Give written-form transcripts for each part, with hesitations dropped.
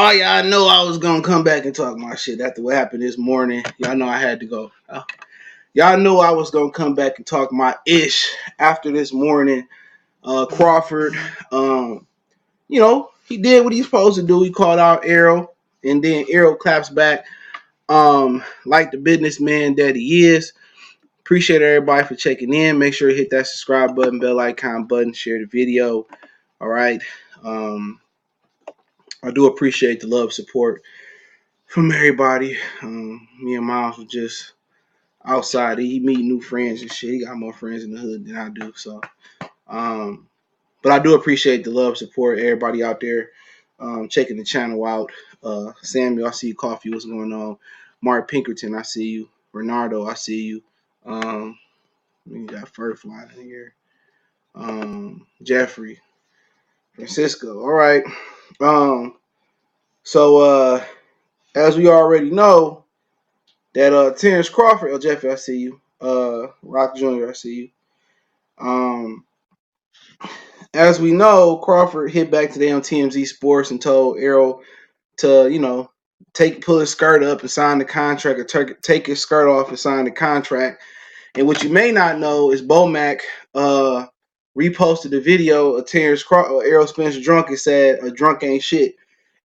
Oh, y'all know I was gonna come back and talk my shit after what happened this morning. Y'all know I had to go. Y'all know I was gonna come back and talk my ish after this morning. Crawford, he did what he's supposed to do. He called out Errol, and then Errol claps back, like the businessman that he is. Appreciate everybody for checking in. Make sure you hit that subscribe button, bell icon button, share the video. All right. I do appreciate the love, support from everybody. Me and Miles were just outside. He meet new friends and shit. He got more friends in the hood than I do. So, but I do appreciate the love, support, everybody out there checking the channel out. Samuel, I see you. Coffee, what's going on? Mark Pinkerton, I see you. Bernardo, I see you. We got Fur flying in here. Jeffrey, Francisco. All right. So as we already know, that Terrence Crawford, Jeffrey, I see you. Rock Jr., I see you. As we know, Crawford hit back today on TMZ Sports and told Errol to, pull his skirt up and sign the contract, or take his skirt off and sign the contract. And what you may not know is Bomac reposted the video of Errol Spence drunk and said, "A drunk ain't shit."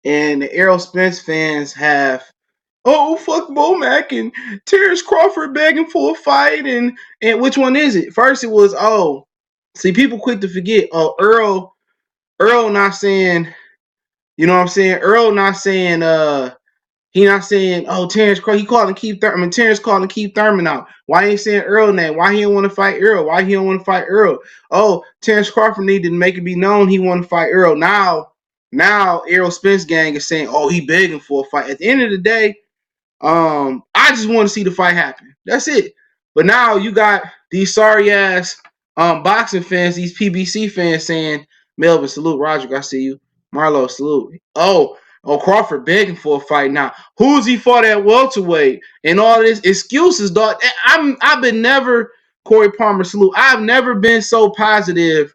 And the Errol Spence fans have, "Oh, fuck Bomac and Terrence Crawford begging for a fight." And which one is it? First it was, see, people quick to forget. Oh, Earl not saying, you know what I'm saying? Earl not saying, he not saying, oh, Terrence Crawford, he calling Keith Thurman. I mean, Terrence calling Keith Thurman out. Why ain't saying Earl name? Why he don't want to fight Earl? Why he don't want to fight Earl? Oh, Terrence Crawford needed to make it be known he want to fight Earl. Now Errol Spence gang is saying, oh, he begging for a fight. At the end of the day, I just want to see the fight happen. That's it. But now you got these sorry ass boxing fans, these PBC fans saying, Melvin, salute. Roger, I see you. Marlo, salute. Oh, Crawford begging for a fight now. Who's he fought at welterweight? And all this excuses, dog. I've been never, Corey Palmer, salute. I've never been so positive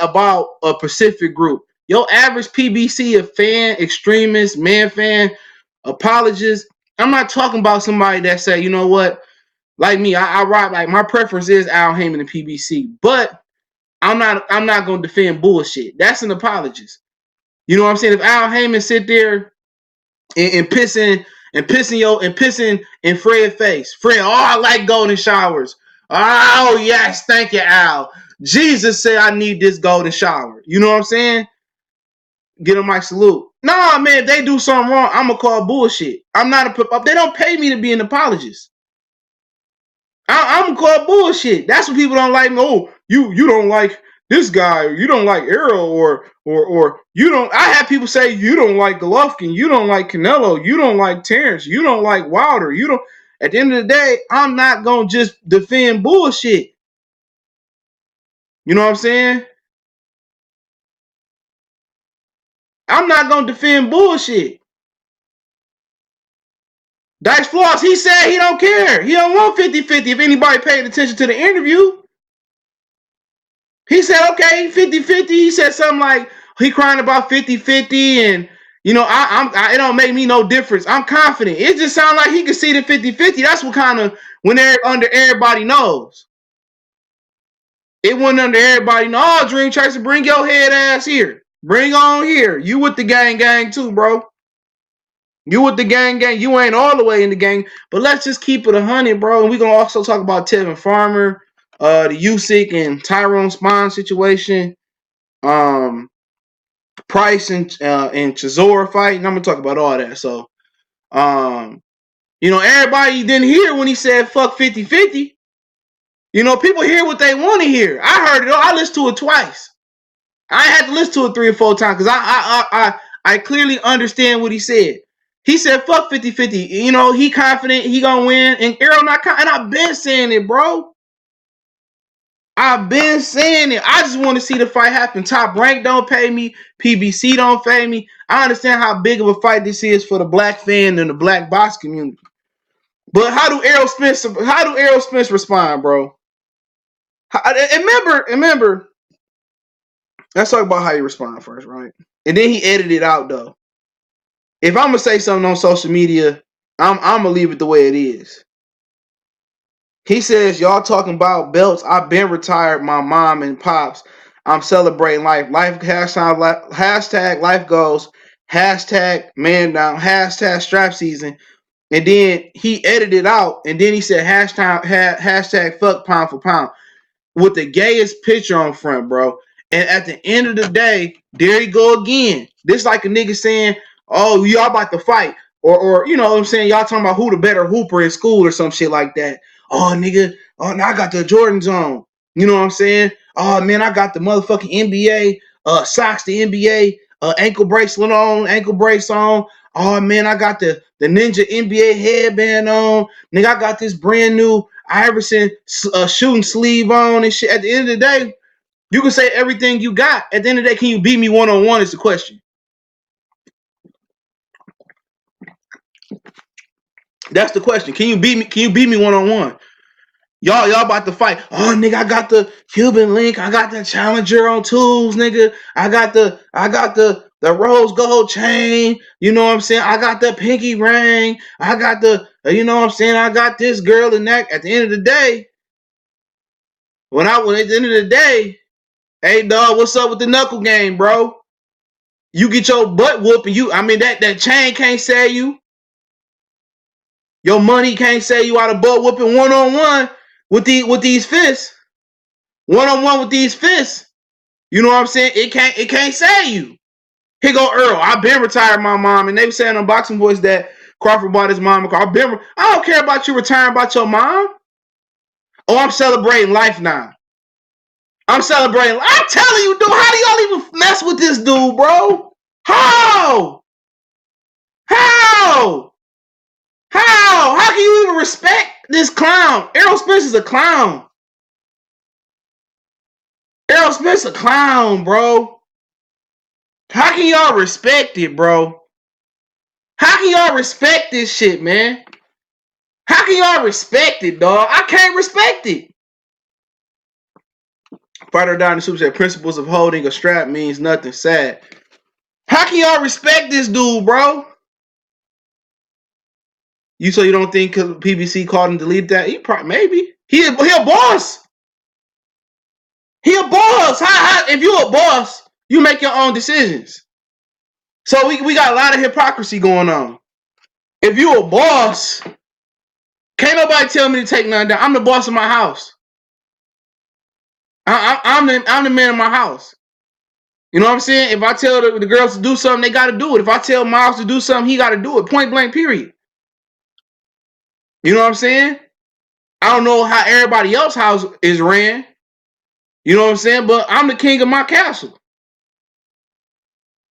about a Pacific group. Your average PBC, a fan, extremist, man fan, apologist. I'm not talking about somebody that say, you know what, like me, I rock, like my preference is Al Heyman and PBC, but I'm not gonna defend bullshit. That's an apologist. You know what I'm saying? If Al Heyman sit there and pissing in Fred's face, Fred, oh, I like golden showers. Oh yes, thank you, Al. Jesus said I need this golden shower. You know what I'm saying? Get them my salute. Nah, man, if they do something wrong, I'm gonna call bullshit. I'm not they don't pay me to be an apologist. I'm gonna call bullshit. That's what people don't like. Oh, you don't like this guy, or you don't like Errol, or you don't. I have people say you don't like Golovkin, you don't like Canelo, you don't like Terrence, you don't like Wilder, you don't. At the end of the day, I'm not gonna just defend bullshit. You know what I'm saying? I'm not gonna defend bullshit. Dice Floss, he said he don't care. He don't want 50-50 if anybody paid attention to the interview. He said, okay, 50-50. He said something like he crying about 50-50 and, it don't make me no difference. I'm confident. It just sounds like he could see the 50-50. That's what kind of, when they're under everybody knows. It went under everybody knows. Oh, Dream Chaser, bring your head ass here. Bring on here. You with the gang too, bro. You with the gang. You ain't all the way in the gang. But let's just keep it 100, bro. And we're going to also talk about Tevin Farmer, the Usyk and Tyrone Spahn situation. Price and Chisora fight, and I'm gonna talk about all that. So, everybody didn't hear when he said fuck 50-50. People hear what they want to hear. I heard it all. I listened to it twice. I had to listen to it 3 or 4 times because I clearly understand what he said. He said fuck 50-50. He confident he gonna win, and Errol not confident. And I've been saying it, bro. I've been saying it. I just want to see the fight happen. Top Rank don't pay me. PBC don't pay me. I understand how big of a fight this is for the black fan and the black box community. But how do Errol Spence respond, bro? Remember, let's talk about how he responded first, right? And then he edited it out, though. if I'm gonna say something on social media, I'm gonna leave it the way it is. He says, y'all talking about belts. I've been retired, my mom and pops. I'm celebrating life. Hashtag life goals. Hashtag man down. Hashtag strap season. And then he edited out. And then he said hashtag fuck pound for pound with the gayest picture on front, bro. And at the end of the day, there you go again. This like a nigga saying, oh, y'all about to fight. Or you know what I'm saying? Y'all talking about who the better hooper in school or some shit like that. Oh, nigga. Oh, now I got the Jordans on. You know what I'm saying? Oh, man, I got the motherfucking NBA socks, the NBA ankle bracelet on, ankle brace on. Oh, man, I got the Ninja NBA headband on. Nigga, I got this brand new Iverson shooting sleeve on and shit. At the end of the day, you can say everything you got. At the end of the day, can you beat me one-on-one is the question. That's the question. Can you beat me? Can you beat me one-on-one? Y'all about to fight. Oh, nigga, I got the Cuban link. I got the Challenger on tools, nigga. I got the rose gold chain. You know what I'm saying? I got the pinky ring. I got the, you know what I'm saying? I got this girl and that. At the end of the day, when at the end of the day, hey, dog, what's up with the knuckle game, bro? You get your butt whooping. That chain can't sell you. Your money can't sell you out of butt whooping one-on-one with these fists. One-on-one with these fists. You know what I'm saying? It can't sell you. Here go Errol. I've been retired, my mom. And they were saying on Boxing Voice that Crawford bought his mom a car. I don't care about you retiring about your mom. Oh, I'm celebrating life now. I'm celebrating. I'm telling you, dude, how do y'all even mess with this dude, bro? How? How? How can you even respect this clown? Errol Spence is a clown. Errol Spence a clown, bro. How can y'all respect it, bro? How can y'all respect this shit, man? How can y'all respect it, dog? I can't respect it. Fighter down the super said principles of holding a strap means nothing. Sad. How can y'all respect this dude, bro? You don't think PBC called and deleted that? He probably maybe. He a boss. He a boss. How if you a boss, you make your own decisions. So we got a lot of hypocrisy going on. If you a boss, can't nobody tell me to take nothing down. I'm the boss of my house. I'm the man of my house. You know what I'm saying? If I tell the girls to do something, they got to do it. If I tell Miles to do something, he got to do it. Point blank, period. You know what I'm saying? I don't know how everybody else's house is ran. You know what I'm saying? But I'm the king of my castle.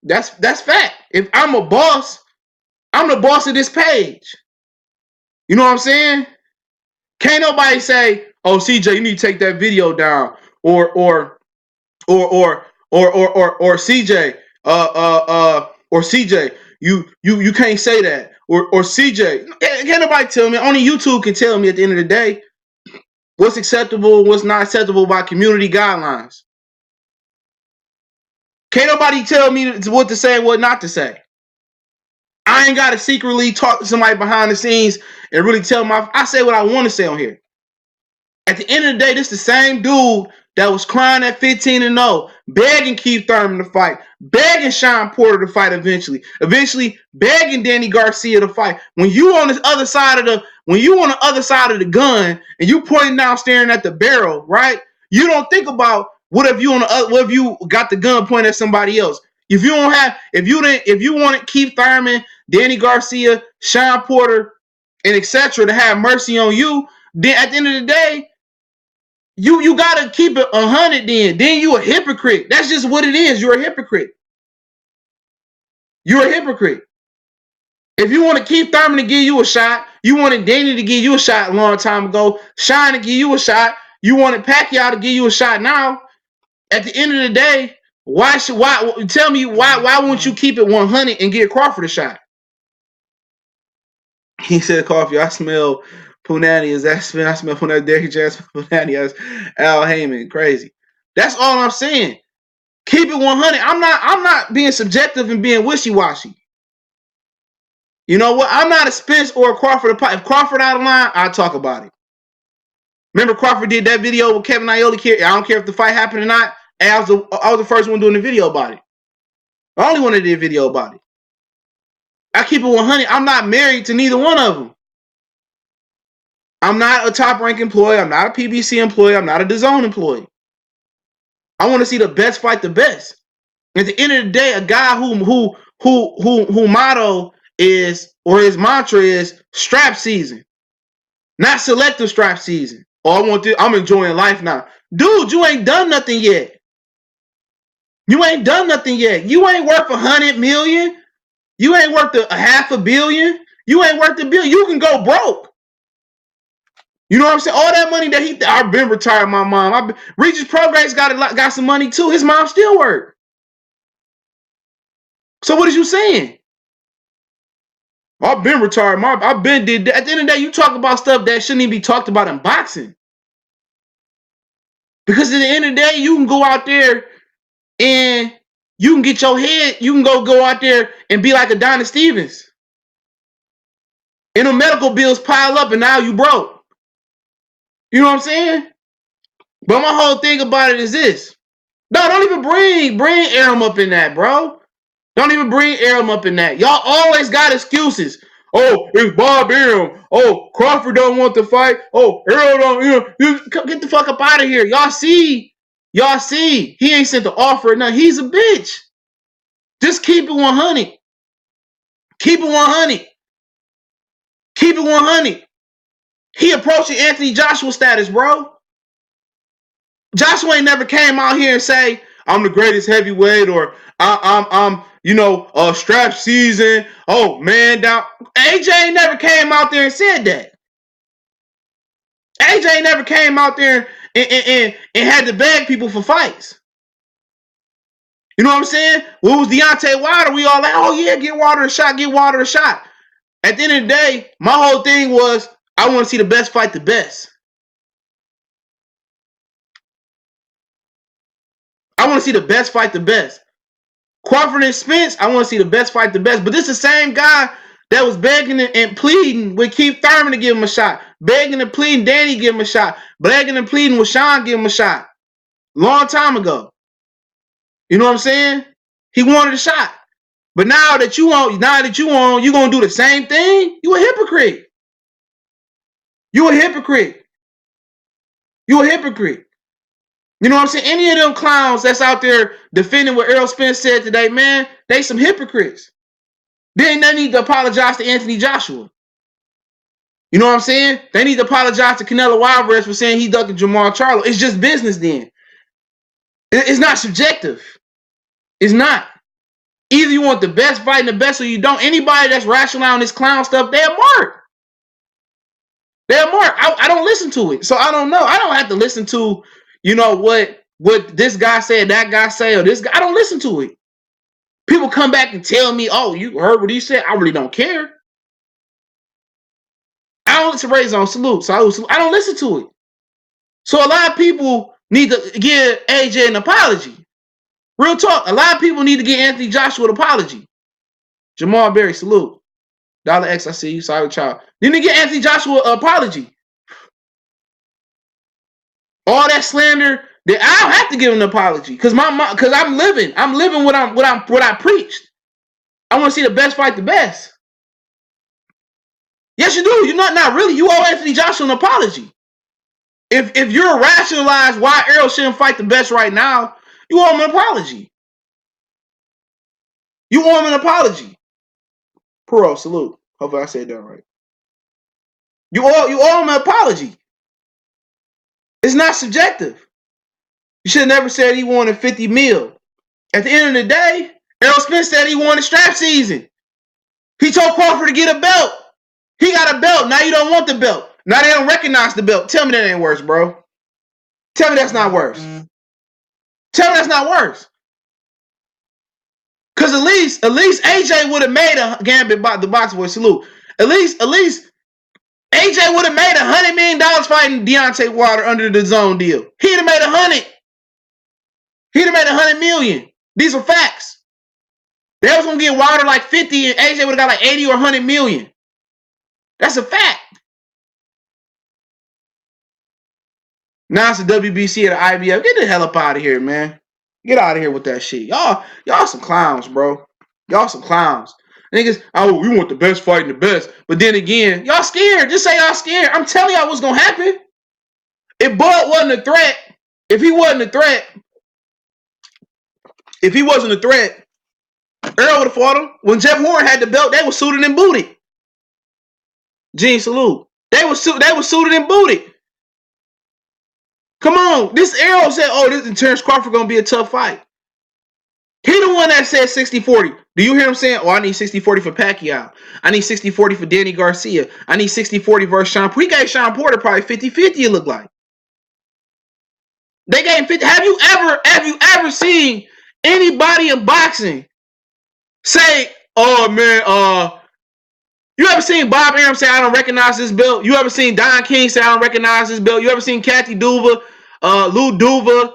That's fact. If I'm a boss, I'm the boss of this page. You know what I'm saying? Can't nobody say, "Oh, CJ, you need to take that video down," or CJ, or CJ, you can't say that, or CJ. Can't nobody tell me. Only YouTube can tell me at the end of the day what's acceptable, what's not acceptable by community guidelines. Can't nobody tell me what to say and what not to say. I ain't got to secretly talk to somebody behind the scenes and really tell I say what I want to say on here. At the end of the day, this is the same dude that was crying at 15-0, begging Keith Thurman to fight, begging Sean Porter to fight eventually begging Danny Garcia to fight. When you on the other side of the gun and you pointing down staring at the barrel, right? You don't think about what if you got the gun pointed at somebody else. If you wanted Keith Thurman, Danny Garcia, Sean Porter, and etc. to have mercy on you, then at the end of the day, you gotta keep it 100. Then you a hypocrite. That's just what it is. You're a hypocrite. You're a hypocrite. If you want to Keith Thurman to give you a shot, you wanted Danny to give you a shot a long time ago, Sean to give you a shot, you wanted Pacquiao to give you a shot now. At the end of the day, why tell me why won't you keep it 100 and give Crawford a shot? He said, "Coffee, I smell Punani as that spin. I smell Punani, Derrick Jackson, Punani as Al Heyman. Crazy." That's all I'm saying. Keep it 100. I'm not being subjective and being wishy-washy. You know what? I'm not a Spence or a Crawford. If Crawford out of line, I'll talk about it. Remember Crawford did that video with Kevin Iole? I don't care if the fight happened or not. And I was the first one doing the video about it. The only one that did a video about it. I keep it 100. I'm not married to neither one of them. I'm not a top-rank employee. I'm not a PBC employee. I'm not a DAZN employee. I want to see the best fight the best. At the end of the day, a guy who motto is, or his mantra is, strap season, not selective strap season. Oh, I'm enjoying life now. Dude, you ain't done nothing yet. You ain't done nothing yet. You ain't worth 100 million. You ain't worth a $500 million. You ain't worth $1 billion. You can go broke. You know what I'm saying? All that money that I've been retired. My mom, Regis Progress got some money too. His mom still work. So what is you saying? I've been retired. I've been did that. At the end of the day, you talk about stuff that shouldn't even be talked about in boxing. Because at the end of the day, you can go out there and you can get your head. You can go out there and be like Adonis Stevens. And the medical bills pile up, and now you broke. You know what I'm saying? But my whole thing about it is this. No, don't even bring Errol up in that, bro. Don't even bring Errol up in that. Y'all always got excuses. Oh, it's Bob Errol. Oh, Crawford don't want to fight. Oh, Errol don't. Get the fuck up out of here. Y'all see. He ain't sent the offer. No, he's a bitch. Just keep it 100. Keep it 100. Keep it 100. He approaching Anthony Joshua status, bro. Joshua ain't never came out here and say, I'm the greatest heavyweight, or I'm strap season. Oh, man down. AJ ain't never came out there and said that. AJ ain't never came out there and had to beg people for fights. You know what I'm saying? When it was Deontay Wilder, we all like, oh yeah, get Wilder a shot, get Wilder a shot. At the end of the day, my whole thing was, I want to see the best fight the best. I want to see the best fight the best. Crawford and Spence, I want to see the best fight the best. But this is the same guy that was begging and pleading with Keith Thurman to give him a shot. Begging and pleading Danny give him a shot. Begging and pleading with Sean give him a shot. Long time ago. You know what I'm saying? He wanted a shot. But now that you want, you're going to do the same thing? You a hypocrite. You a hypocrite. You a hypocrite. You know what I'm saying? Any of them clowns that's out there defending what Errol Spence said today, man, they some hypocrites. They need to apologize to Anthony Joshua. You know what I'm saying? They need to apologize to Canelo Alvarez for saying he ducked Jamal Charlo. It's just business then. It's not subjective. It's not. Either you want the best fight and the best or you don't. Anybody that's rationalizing this clown stuff, they're marked. They're marked. I don't listen to it. So I don't know. I don't have to listen to, what this guy said, that guy say, or this guy. I don't listen to it. People come back and tell me, oh, you heard what he said. I really don't care. I don't listen to Ray Zone. Salute. I don't listen to it. So a lot of people need to give AJ an apology. Real talk. A lot of people need to give Anthony Joshua an apology. Jamal Berry, salute. Dollar X, I see you. Sorry, child. You need to give Anthony Joshua an apology. All that slander, that I don't have to give him an apology because I'm living what I preached. I want to see the best fight the best. Yes, you do. You're not really. You owe Anthony Joshua an apology. If you're rationalize why Errol shouldn't fight the best right now, you owe him an apology. You owe him an apology. Pro, salute. Hopefully I said that right. You owe him an apology. It's not subjective. You should have never said he wanted 50 mil. At the end of the day, Errol Spence said he wanted strap season. He told Crawford to get a belt. He got a belt. Now you don't want the belt. Now they don't recognize the belt. Tell me that ain't worse, bro. Tell me that's not worse. Tell me that's not worse. Because at least AJ would have made a Gambit the box boy salute. At least AJ would have made $100 million fighting Deontay Wilder under the zone deal. He'd have made 100. He'd have made $100 million. These are facts. They was gonna get Wilder like 50, and AJ would have got like 80 or 100 million. That's a fact. Now it's the WBC at the IBF. Get the hell up out of here, man. Get out of here with that shit. Y'all some clowns, bro. Y'all some clowns. Niggas, oh, we want the best fighting the best. But then again, y'all scared. Just say y'all scared. I'm telling y'all what's gonna happen. If Bud wasn't a threat, if he wasn't a threat, Errol would have fought him. When Jeff Horn had the belt, they were suited and booted. Gene salute. They were suited and booted. Come on. This Errol said, oh, this Terrence Crawford gonna be a tough fight. He the one that said 60-40. Do you hear him saying, oh, I need 60-40 for Pacquiao. I need 60-40 for Danny Garcia. I need 60-40 versus Sean Porter. He gave Sean Porter probably 50-50, it looked like. They gave him 50. Have you ever seen anybody in boxing say, oh man, you ever seen Bob Arum say, I don't recognize this belt? You ever seen Don King say, I don't recognize this belt? You ever seen Kathy Duva, Lou Duva,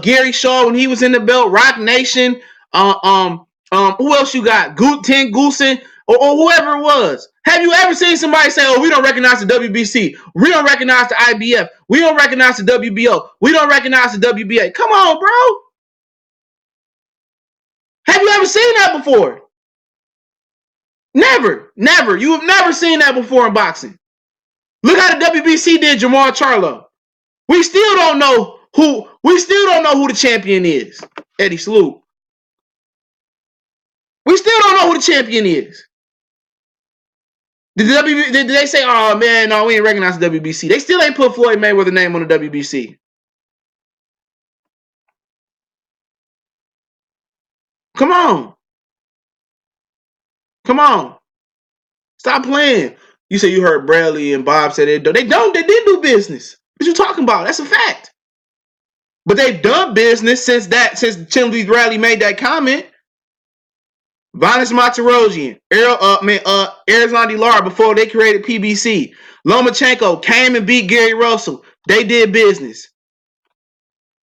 Gary Shaw when he was in the belt, Rock Nation, who else you got? Ten Goosen, or whoever it was. Have you ever seen somebody say, oh, we don't recognize the WBC, we don't recognize the IBF, we don't recognize the WBO, we don't recognize the WBA? Come on, bro. Have you ever seen that before? Never. You have never seen that before in boxing. Look how the WBC did Jamal Charlo. We still don't know who the champion is. Eddie Salute. We still don't know who the champion is. Did they say, oh man, no, we ain't recognize the WBC? They still ain't put Floyd Mayweather's name on the WBC. Come on. Stop playing. You say you heard Bradley and Bob say they don't. They did do business. What you talking about? That's a fact. But they've done business since Timothy Bradley made that comment. Vanis Matarosian, Erzlandi Lara before they created PBC. Lomachenko came and beat Gary Russell. They did business.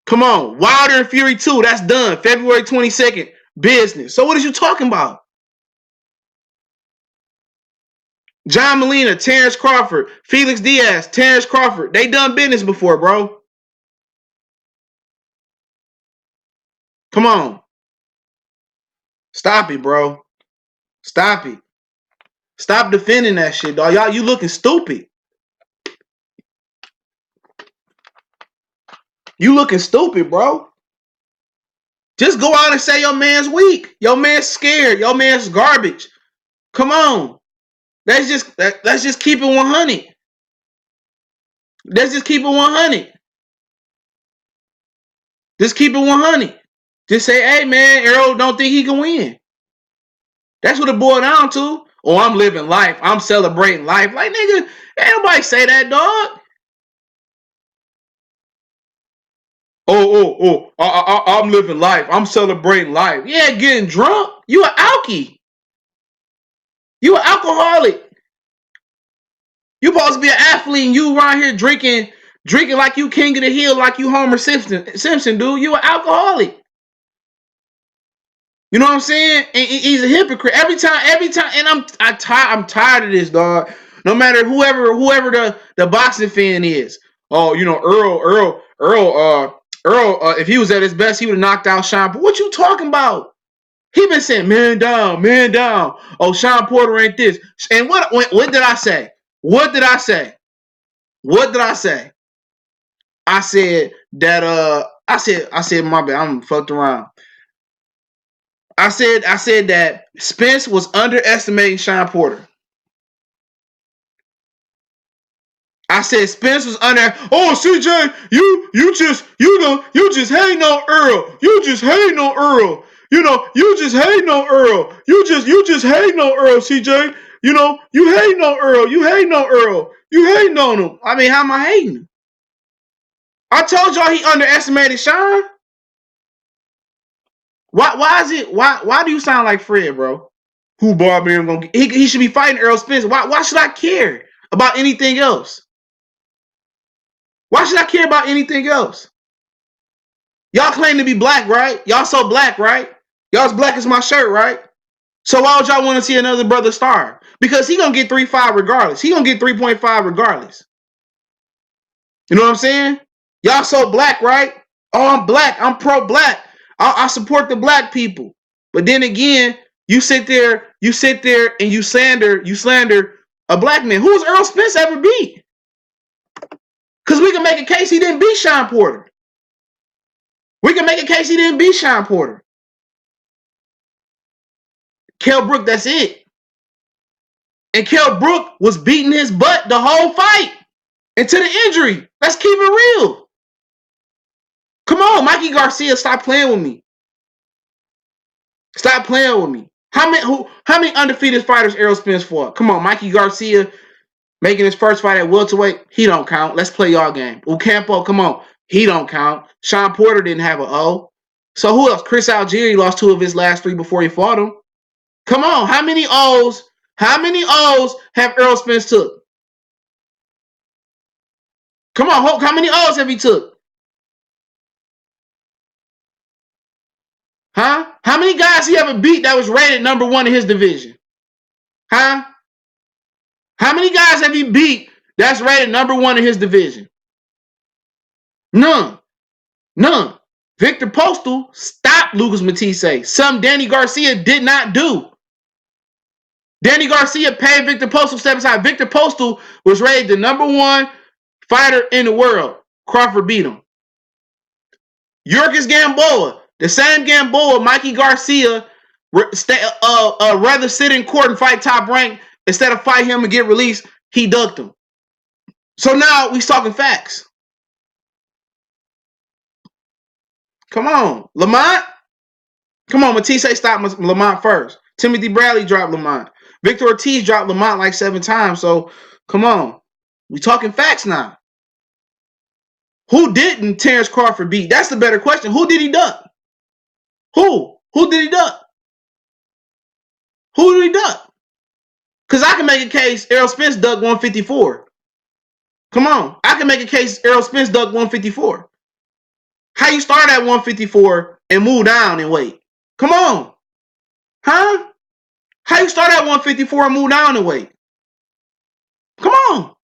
Come on. Wilder and Fury 2, that's done. February 22nd, business. So what are you talking about? John Molina, Terrence Crawford, Felix Diaz, Terrence Crawford. They done business before, bro. Come on. Stop it, bro. Stop it. Stop defending that shit, dog. Y'all, you looking stupid. You looking stupid, bro. Just go out and say your man's weak. Your man's scared. Your man's garbage. Come on. Let's just keep it 100. Let's just keep it 100. Just keep it 100. Just say, hey, man, Errol don't think he can win. That's what it boiled down to. Oh, I'm living life. I'm celebrating life. Like, nigga, ain't nobody say that, dog. I'm living life. I'm celebrating life. Yeah, getting drunk. You an alkie. You an alcoholic. You supposed to be an athlete and you around here drinking like you king of the hill, like you Homer Simpson, dude. You an alcoholic. You know what I'm saying? And he's a hypocrite every time. And I'm tired of this, dog. No matter whoever the boxing fan is. Oh, you know, Errol, if he was at his best, he would have knocked out Sean. But what you talking about? He been saying, man down. Oh, Sean Porter ain't this. And what did I say? What did I say? I said that I said my bad. I'm fucked around. I said that Spence was underestimating Sean Porter. I said Spence was under. Oh, CJ, you just hating on Errol. You just hating on Errol. You know, you just hating on Errol. You just hating on Errol, CJ. You know, you hating on Errol. You hating on him. I mean, how am I hating? I told y'all he underestimated Sean. Why do you sound like Fred, bro? Who Bob Arum gonna get? He should be fighting Errol Spence. Why should I care about anything else? Why should I care about anything else? Y'all claim to be black, right? Y'all so black, right? Y'all's black as my shirt, right? So why would y'all want to see another brother star? Because he gonna get 3.5 regardless. He gonna get 3.5 regardless. You know what I'm saying? Y'all so black, right? Oh, I'm black. I'm pro-black. I support the black people. But then again, you sit there and you slander a black man. Who's Errol Spence ever beat? Because we can make a case he didn't beat Sean Porter. We can make a case he didn't beat Sean Porter. Kell Brook, that's it. And Kell Brook was beating his butt the whole fight until the injury. Let's keep it real. Come on, Mikey Garcia, stop playing with me. Stop playing with me. How many undefeated fighters Errol Spence fought? Come on, Mikey Garcia making his first fight at welterweight. He don't count. Let's play y'all game. Ocampo, come on. He don't count. Sean Porter didn't have an O. So who else? Chris Algieri lost 2 of his last 3 before he fought him. Come on, how many O's have Errol Spence took? Come on, how many O's have he took? Huh? How many guys he ever beat that was rated number 1 in his division? Huh? How many guys have he beat that's rated number 1 in his division? None. Victor Postal stopped Lucas Matisse. Something Danny Garcia did not do. Danny Garcia paid Victor Postal step aside. Victor Postal was rated the number 1 fighter in the world. Crawford beat him. Yurkis Gamboa, the same Gamboa, Mikey Garcia, rather sit in court and fight Top Rank instead of fight him and get released. He ducked him. So now we talking facts. Come on, Lamont. Come on, Matisse stopped Lamont first. Timothy Bradley dropped Lamont. Victor Ortiz dropped Lamont like 7 times. So come on, we talking facts now. Who didn't Terrence Crawford beat? That's the better question. Who did he duck? Who did he duck? Who did he duck? Because I can make a case Errol Spence ducked 154. Come on, I can make a case Errol Spence ducked 154. How you start at 154 and move down in weight? Come on. Huh? How you start at 154 and move down in weight? Come on.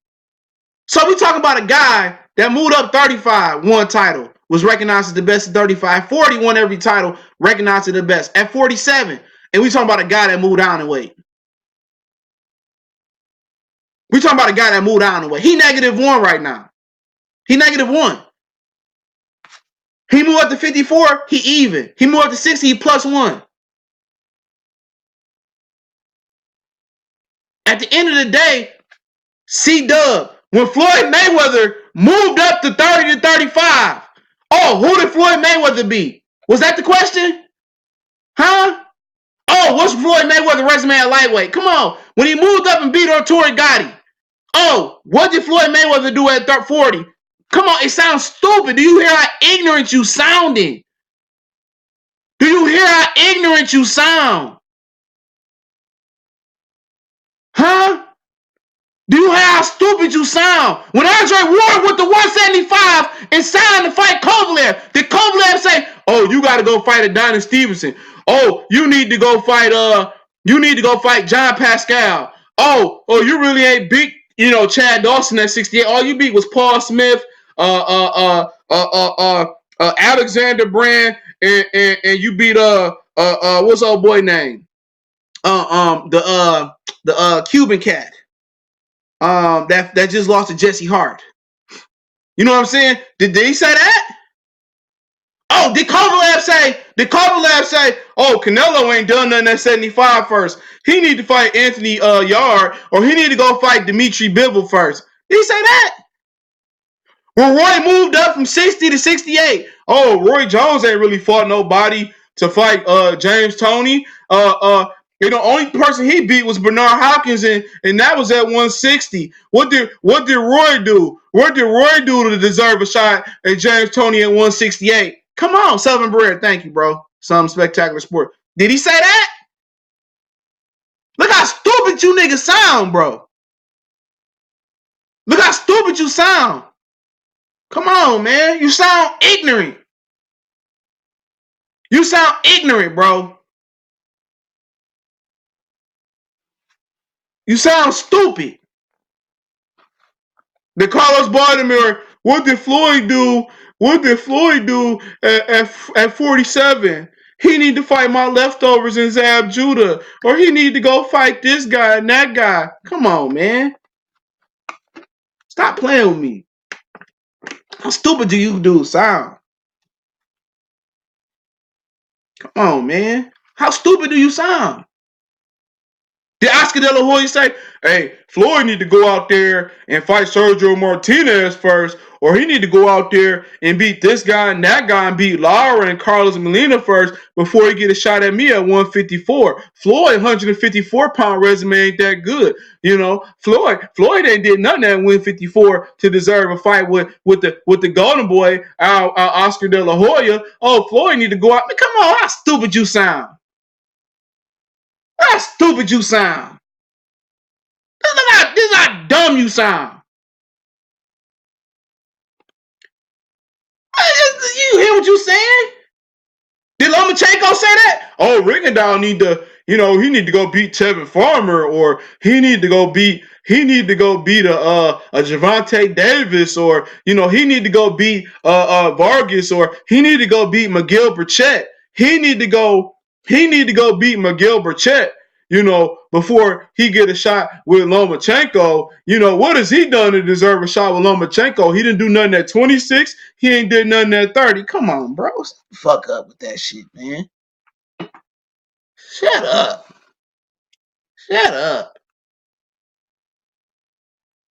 So we talking about a guy that moved up 35, won title, was recognized as the best at 35, 40, won every title, recognized as the best at 47. And we talking about a guy that moved down in weight. We talking about a guy that moved down in weight. He -1 right now. He -1. He moved up to 54, he even. He moved up to 60, he +1. At the end of the day, C-Dub, when Floyd Mayweather moved up to 30 to 35, oh, who did Floyd Mayweather beat? Was that the question? Huh? Oh, what's Floyd Mayweather's resume at lightweight? Come on. When he moved up and beat Arturo Gatti. Oh, what did Floyd Mayweather do at 40? Come on, it sounds stupid. Do you hear how ignorant you sounding? Do you hear how ignorant you sound? Huh? Do you hear how stupid you sound? When Andre Ward with the 175 and signed to fight Kovalev, did Kovalev say, "Oh, you got to go fight Adonis Stevenson. Oh, you need to go fight John Pascal. Oh, you really ain't beat, Chad Dawson at 68. All you beat was Paul Smith, Alexander Brand, and you beat what's old boy name? The Cuban cat. That just lost to Jesse Hart. You know what I'm saying? Did he say that? Oh, did Kovalev say, oh, Canelo ain't done nothing at 75 first. He need to fight Anthony Yard, or he need to go fight Dimitri Bivol first. Did he say that? When Roy moved up from 60 to 68, oh, Roy Jones ain't really fought nobody to fight James Toney. The only person he beat was Bernard Hopkins, and that was at 160. What did Roy do? What did Roy do to deserve a shot at James Toney at 168? Come on, Southern Bread. Thank you, bro. Some spectacular sport. Did he say that? Look how stupid you niggas sound, bro. Look how stupid you sound. Come on, man. You sound ignorant. You sound ignorant, bro. You sound stupid. The Carlos Baltimore, what did Floyd do? What did Floyd do at 47? He need to fight my leftovers in Zab Judah. Or he need to go fight this guy and that guy. Come on, man. Stop playing with me. How stupid do you dudes sound? Come on, man. How stupid do you sound? Did Oscar De La Hoya say, hey, Floyd need to go out there and fight Sergio Martinez first, or he need to go out there and beat this guy and that guy and beat Lara and Carlos Molina first before he get a shot at me at 154. Floyd 154-pound resume ain't that good. You know, Floyd ain't did nothing at 154 to deserve a fight with the Golden Boy, Oscar De La Hoya. Oh, Floyd need to go out. Come on, how stupid you sound. How stupid you sound. This is how dumb you sound. You hear what you saying? Did Lomachenko say that? Oh, Rigondeaux need to, he need to go beat Tevin Farmer, or he need to go beat a Gervonta Davis, or he need to go beat Vargas, or he need to go beat Miguel Burchett. He need to go beat Miguel Burchett, before he get a shot with Lomachenko. What has he done to deserve a shot with Lomachenko? He didn't do nothing at 26. He ain't did nothing at 30. Come on, bro. Stop the fuck up with that shit, man. Shut up. Shut up.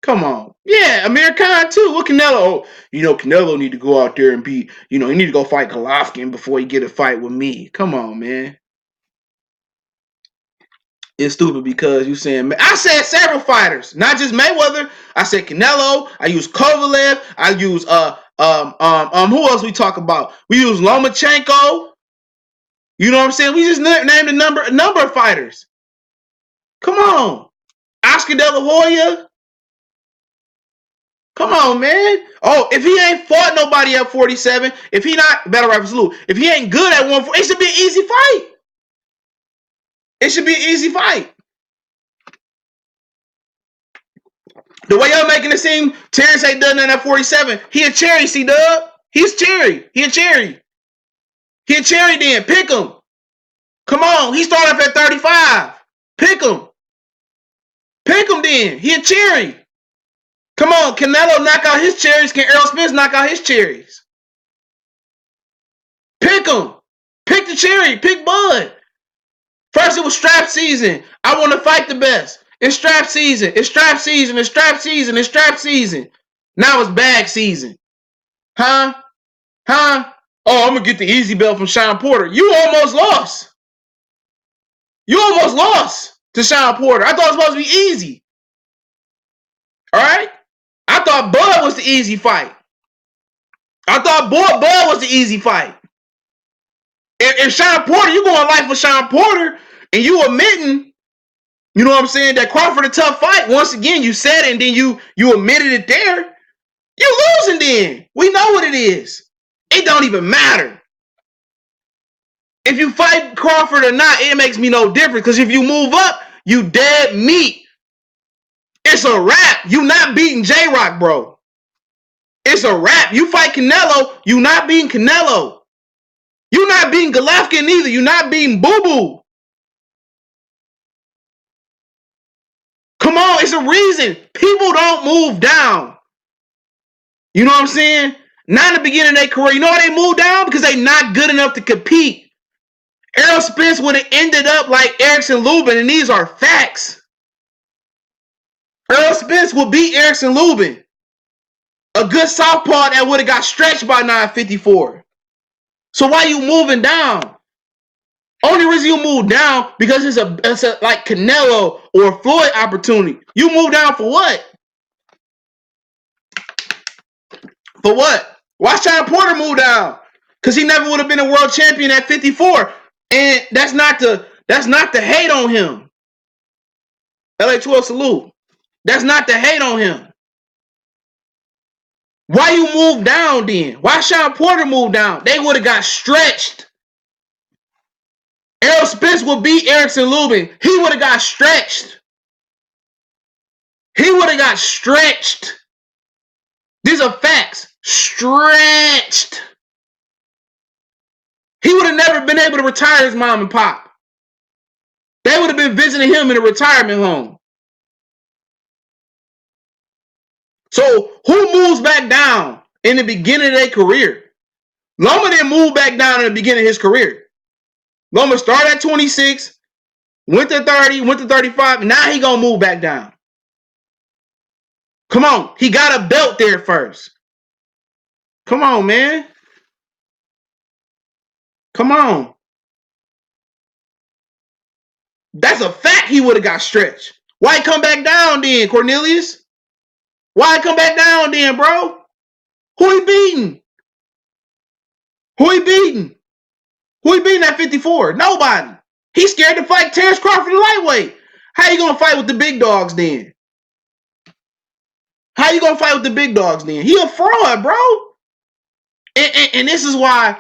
Come on. Yeah, Amir Khan too. What Canelo? Canelo need to go out there and beat, he need to go fight Golovkin before he get a fight with me. Come on, man. It's stupid because you saying, I said several fighters, not just Mayweather. I said Canelo. I use Kovalev. I use who else we talk about? We use Lomachenko. You know what I'm saying? We just named a number of fighters. Come on, Oscar De La Hoya. Come on, man. Oh, if he ain't fought nobody at 47, if he not Battle Rap Salute, if he ain't good at 140, it should be an easy fight. It should be an easy fight. The way y'all making it seem, Terrence ain't done nothing at 47. He a cherry, C-Dub. He's cherry. He a cherry. He a cherry then. Pick him. Come on. He started off at 35. Pick him. Pick him then. He a cherry. Come on. Canelo knock out his cherries. Can Errol Spence knock out his cherries? Pick him. Pick the cherry. Pick Bud. First it was strap season. I want to fight the best. It's strap season. It's strap season. It's strap season. It's strap season. Now it's bag season. Huh? Oh, I'm going to get the easy belt from Sean Porter. You almost lost. You almost lost to Sean Porter. I thought it was supposed to be easy. All right? I thought Bud was the easy fight. I thought Bud was the easy fight. If Sean Porter, you going life with Sean Porter, and you admitting, you know what I'm saying, that Crawford a tough fight. Once again, you said it, and then you admitted it there. You losing then. We know what it is. It don't even matter. If you fight Crawford or not, it makes me no difference. Because if you move up, you dead meat. It's a wrap. You not beating J-Rock, bro. It's a wrap. You fight Canelo, you not beating Canelo. You not beating Golovkin either. You not beating Boo Boo. Come on, it's a reason. People don't move down. You know what I'm saying? Not in the beginning of their career. You know why they moved down? Because they not good enough to compete. Errol Spence would have ended up like Erickson Lubin, and these are facts. Errol Spence would beat Erickson Lubin. A good southpaw that would have got stretched by 954. So why you moving down? Only reason you move down because it's a like Canelo or Floyd opportunity. You move down for what? For what? Why Sean Porter move down? Because he never would have been a world champion at 54. And that's not the hate on him. LA 12 salute. That's not the hate on him. Why you move down then? Why Sean Porter move down? They would have got stretched. Errol Spence would beat Erickson Lubin. He would have got stretched. He would have got stretched. These are facts. Stretched. He would have never been able to retire his mom and pop. They would have been visiting him in a retirement home. So who moves back down in the beginning of their career? Loma didn't move back down in the beginning of his career. Loma started at 26, went to 30, went to 35, and now he gonna move back down. Come on, he got a belt there first. Come on, man. Come on. That's a fact he would have got stretched. Why he come back down then, Cornelius? Why he come back down then, bro? Who he beating? Who he beating? Who he beating at 54? Nobody. He's scared to fight Terrence Crawford lightweight. How you gonna fight with the big dogs then? How you gonna fight with the big dogs then? He a fraud, bro. And this is why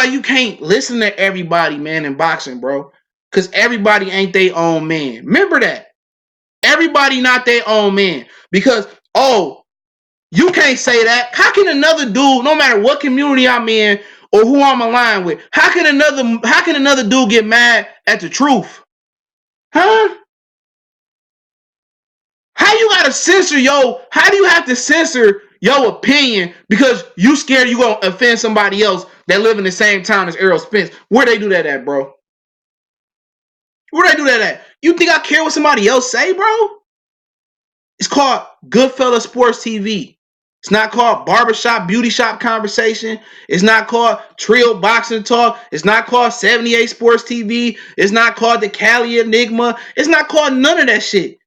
you can't listen to everybody, man, in boxing, bro. Because everybody ain't their own man. Remember that. Everybody not their own man. Because, you can't say that. How can another dude, no matter what community I'm in or who I'm aligned with, how can another dude get mad at the truth? Huh? How you gotta censor how do you have to censor your opinion because you scared you gonna offend somebody else that live in the same town as Errol Spence? Where they do that at, bro? Where they do that at? You think I care what somebody else say, bro? It's called Goodfella Sports TV. It's not called Barbershop Beauty Shop Conversation. It's not called Trio Boxing Talk. It's not called 78 Sports TV. It's not called the Cali Enigma. It's not called none of that shit.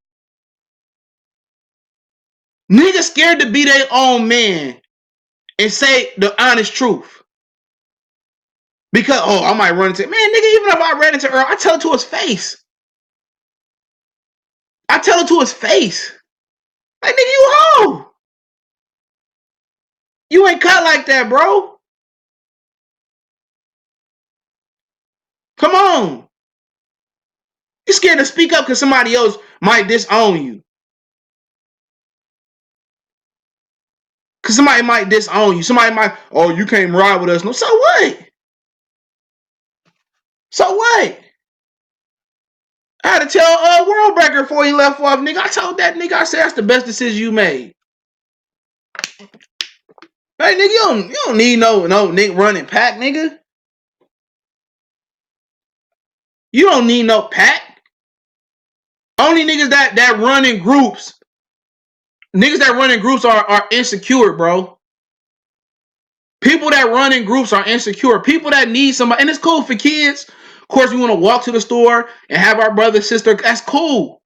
Niggas scared to be their own man and say the honest truth. Because, I might run into, man, nigga, even if I ran into Earl, I tell it to his face. I tell it to his face. Like, nigga, you hoe. You ain't cut like that, bro. Come on. You're scared to speak up because somebody else might disown you. Because somebody might disown you. Somebody might, you can't ride with us. No, so what? So what? I had to tell World Breaker before he left off, nigga. I told that nigga, I said, that's the best decision you made. Hey, nigga, you don't need no nigga running pack, nigga. You don't need no pack. Only niggas that run in groups. Niggas that run in groups are insecure, bro. People that run in groups are insecure. People that need somebody, and it's cool for kids. Of course, we want to walk to the store and have our brother, sister. That's cool.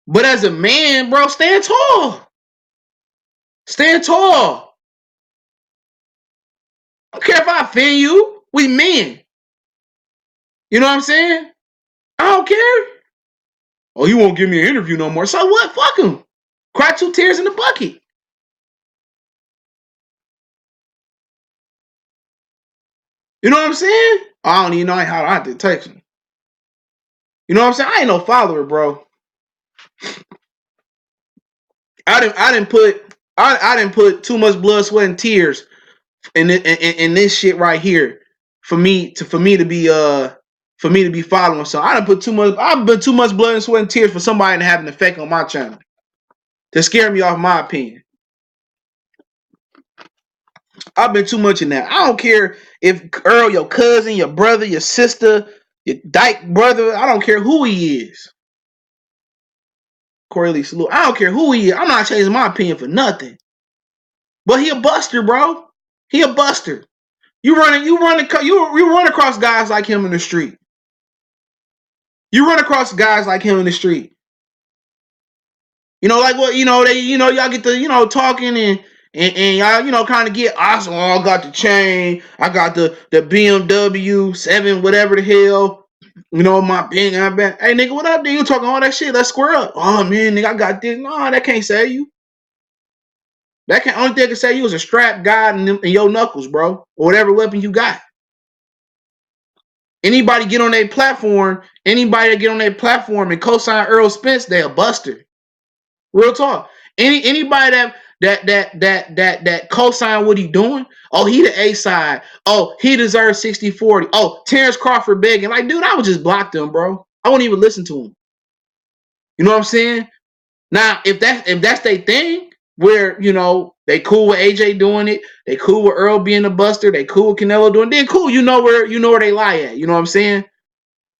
But as a man, bro, stand tall. Stand tall. I don't care if I offend you. We men. You know what I'm saying? I don't care. Oh, you won't give me an interview no more. So what? Fuck him. Cry 2 tears in the bucket. You know what I'm saying? I don't even know how I have to text him. You know what I'm saying? I ain't no follower, bro. I didn't put too much blood, sweat, and tears in this shit right here for me to be following. So I've put too much blood and sweat and tears for somebody to have an effect on my channel to scare me off my opinion. I've been too much in that. I don't care if Earl, your cousin, your brother, your sister, your dyke brother, I don't care who he is. Corey Salute. I don't care who he is. I'm not changing my opinion for nothing. But he a buster, bro. He a buster. You run across guys like him in the street. You run across guys like him in the street. You know, like what, y'all get to, talking and y'all, kind of get awesome. I got the chain. I got the BMW 7, whatever the hell. My big, hey, nigga, what up, dude? You talking all that shit? Let's square up. Oh, man, nigga, I got this. No, that can't save you. Only thing that can save you is a strap guide and your knuckles, bro. Or whatever weapon you got. Anybody get on their platform, and co-sign Errol Spence, they a buster. Real talk. Anybody that co-sign what he doing, oh, he the A side. Oh, he deserves 60-40. Oh, Terrence Crawford begging. Like, dude, I would just block them, bro. I won't even listen to him. You know what I'm saying? Now, if that's their thing, where, you know, they cool with AJ doing it, they cool with Earl being a buster, they cool with Canelo doing it, then cool, you know where they lie at. You know what I'm saying?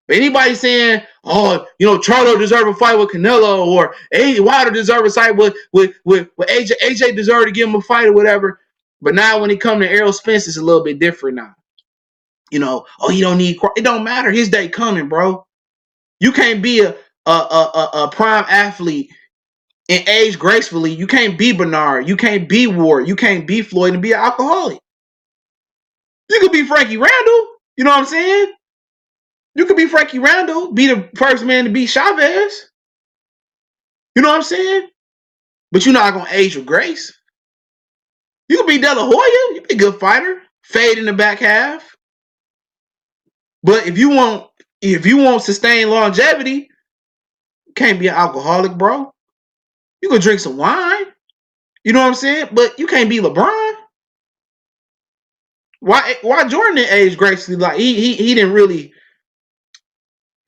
But anybody saying, oh, you know, Charlo deserve a fight with Canelo, or Wilder deserve a fight with AJ. AJ deserve to give him a fight or whatever. But now when it comes to Errol Spence, it's a little bit different now. You know, oh, he don't need. It don't matter. His day coming, bro. You can't be a prime athlete and age gracefully. You can't be Bernard. You can't be Ward. You can't be Floyd and be an alcoholic. You could be Frankie Randall. You know what I'm saying? You could be Frankie Randall, be the first man to beat Chavez. You know what I'm saying? But you're not gonna age with grace. You could be De La Hoya. You be a good fighter. Fade in the back half. But if you want sustained longevity, you can't be an alcoholic, bro. You could drink some wine. You know what I'm saying? But you can't be LeBron. Why Jordan didn't age gracefully? Like he didn't really.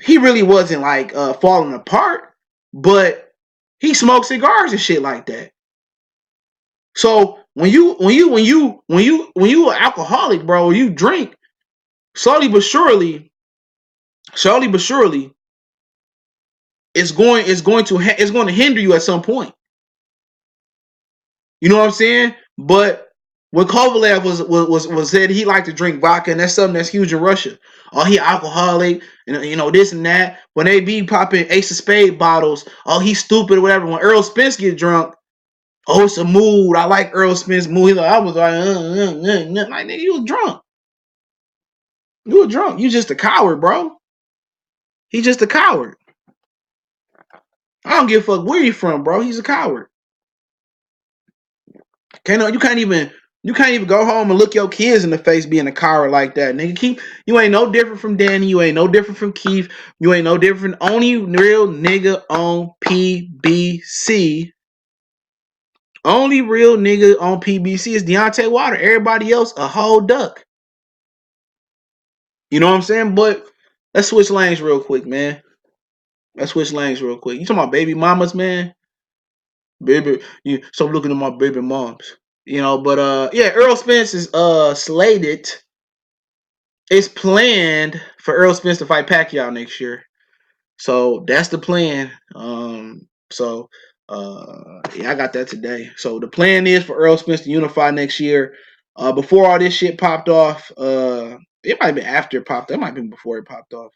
He really wasn't like falling apart, but he smoked cigars and shit like that. So when you an alcoholic, bro, you drink slowly but surely, it's going to hinder you at some point. You know what I'm saying? But when Kovalev was said he liked to drink vodka, and that's something that's huge in Russia. Oh, he alcoholic, and you know this and that. When they be popping Ace of Spade bottles, oh, he's stupid or whatever. When Errol Spence get drunk, oh, it's a mood. I like Errol Spence mood. I was like, like, nigga, you was drunk. You were drunk. You just a coward, bro. He's just a coward. I don't give a fuck where you from, bro. He's a coward. You can't even go home and look your kids in the face being a coward like that, nigga. You ain't no different from Danny. You ain't no different from Keith. You ain't no different. Only real nigga on PBC. Only real nigga on PBC is Deontay Wilder. Everybody else a whole duck. You know what I'm saying? But let's switch lanes real quick, man. You talking about baby mamas, man? Baby, you stop looking at my baby moms. You know, but yeah, Errol Spence is slated. It's planned for Errol Spence to fight Pacquiao next year. So that's the plan. Yeah, I got that today. So the plan is for Errol Spence to unify next year. Before all this shit popped off, it might have been after it popped. That might have been before it popped off.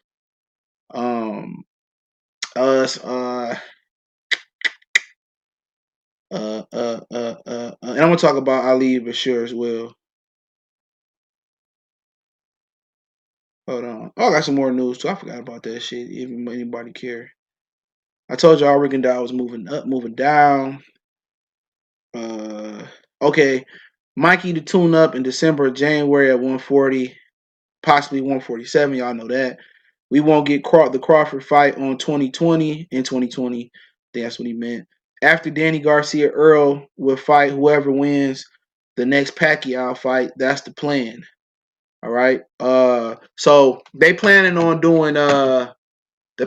And I'm gonna talk about Ali Bashir as well. Hold on. Oh, I got some more news too. I forgot about that shit. Even anybody care. I told y'all Rigondeaux was moving up, moving down. Okay. Mikey to tune up in December, January at 140, possibly 147. Y'all know that. We won't get the Crawford fight on 2020 in 2020. I think that's what he meant. After Danny Garcia Earl will fight whoever wins the next Pacquiao fight. That's the plan. All right. So they planning on doing the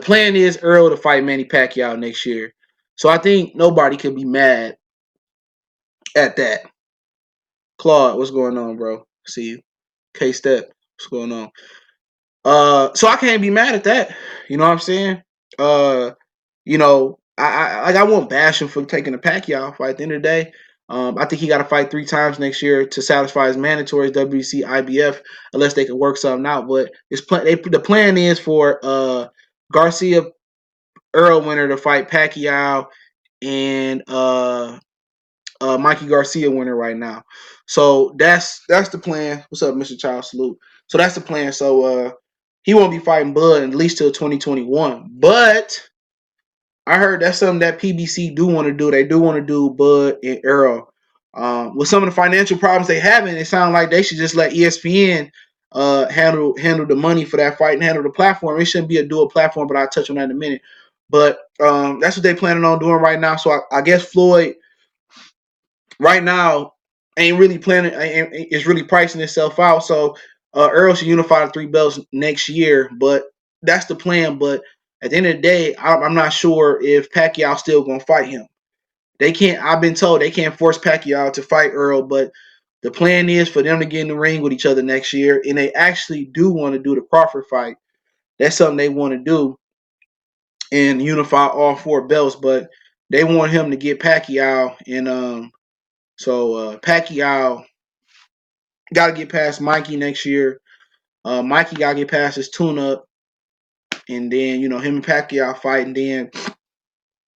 plan is Earl to fight Manny Pacquiao next year. So I think nobody can be mad at that. Claude, what's going on, bro? See you. K-Step, what's going on? So I can't be mad at that. You know what I'm saying? You know, I won't bash him for taking a Pacquiao fight. At the end of the day, I think he got to fight 3 times next year to satisfy his mandatories, WBC, IBF, unless they can work something out. But the plan is for Garcia Earl winner to fight Pacquiao and Mikey Garcia winner right now. So that's the plan. What's up, Mr. Child? Salute. So that's the plan. So he won't be fighting Bud at least till 2021. But I heard that's something that PBC do want to do. They do want to do Bud and Errol. With some of the financial problems they having, it sounds like they should just let ESPN handle the money for that fight and handle the platform. It shouldn't be a dual platform, but I'll touch on that in a minute. But that's what they're planning on doing right now. So I guess Floyd right now ain't really planning. Is really pricing itself out. So Errol should unify the 3 belts next year, but that's the plan. But at the end of the day, I'm not sure if Pacquiao still gonna fight him. They can't. I've been told they can't force Pacquiao to fight Errol, but the plan is for them to get in the ring with each other next year, and they actually do want to do the Crawford fight. That's something they want to do and unify all 4 belts, but they want him to get Pacquiao, and Pacquiao got to get past Mikey next year. Mikey got to get past his tune-up, and then him and Pacquiao fight, and then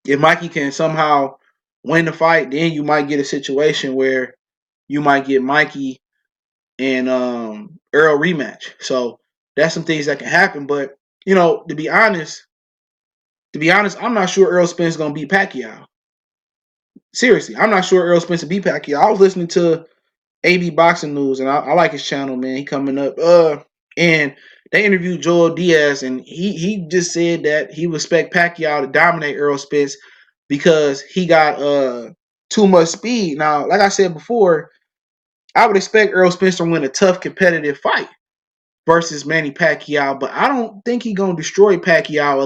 if Mikey can somehow win the fight, then you might get a situation where you might get Mikey and Errol rematch. So that's some things that can happen. But to be honest, I'm not sure Errol Spence is gonna beat Pacquiao. Seriously, I'm not sure Errol Spence will beat Pacquiao. I was listening to AB Boxing News, and I like his channel, man. He coming up, and they interviewed Joel Diaz, and he just said that he would expect Pacquiao to dominate Errol Spence because he got too much speed. Now, like I said before, I would expect Errol Spence to win a tough competitive fight versus Manny Pacquiao, but I don't think he's gonna destroy Pacquiao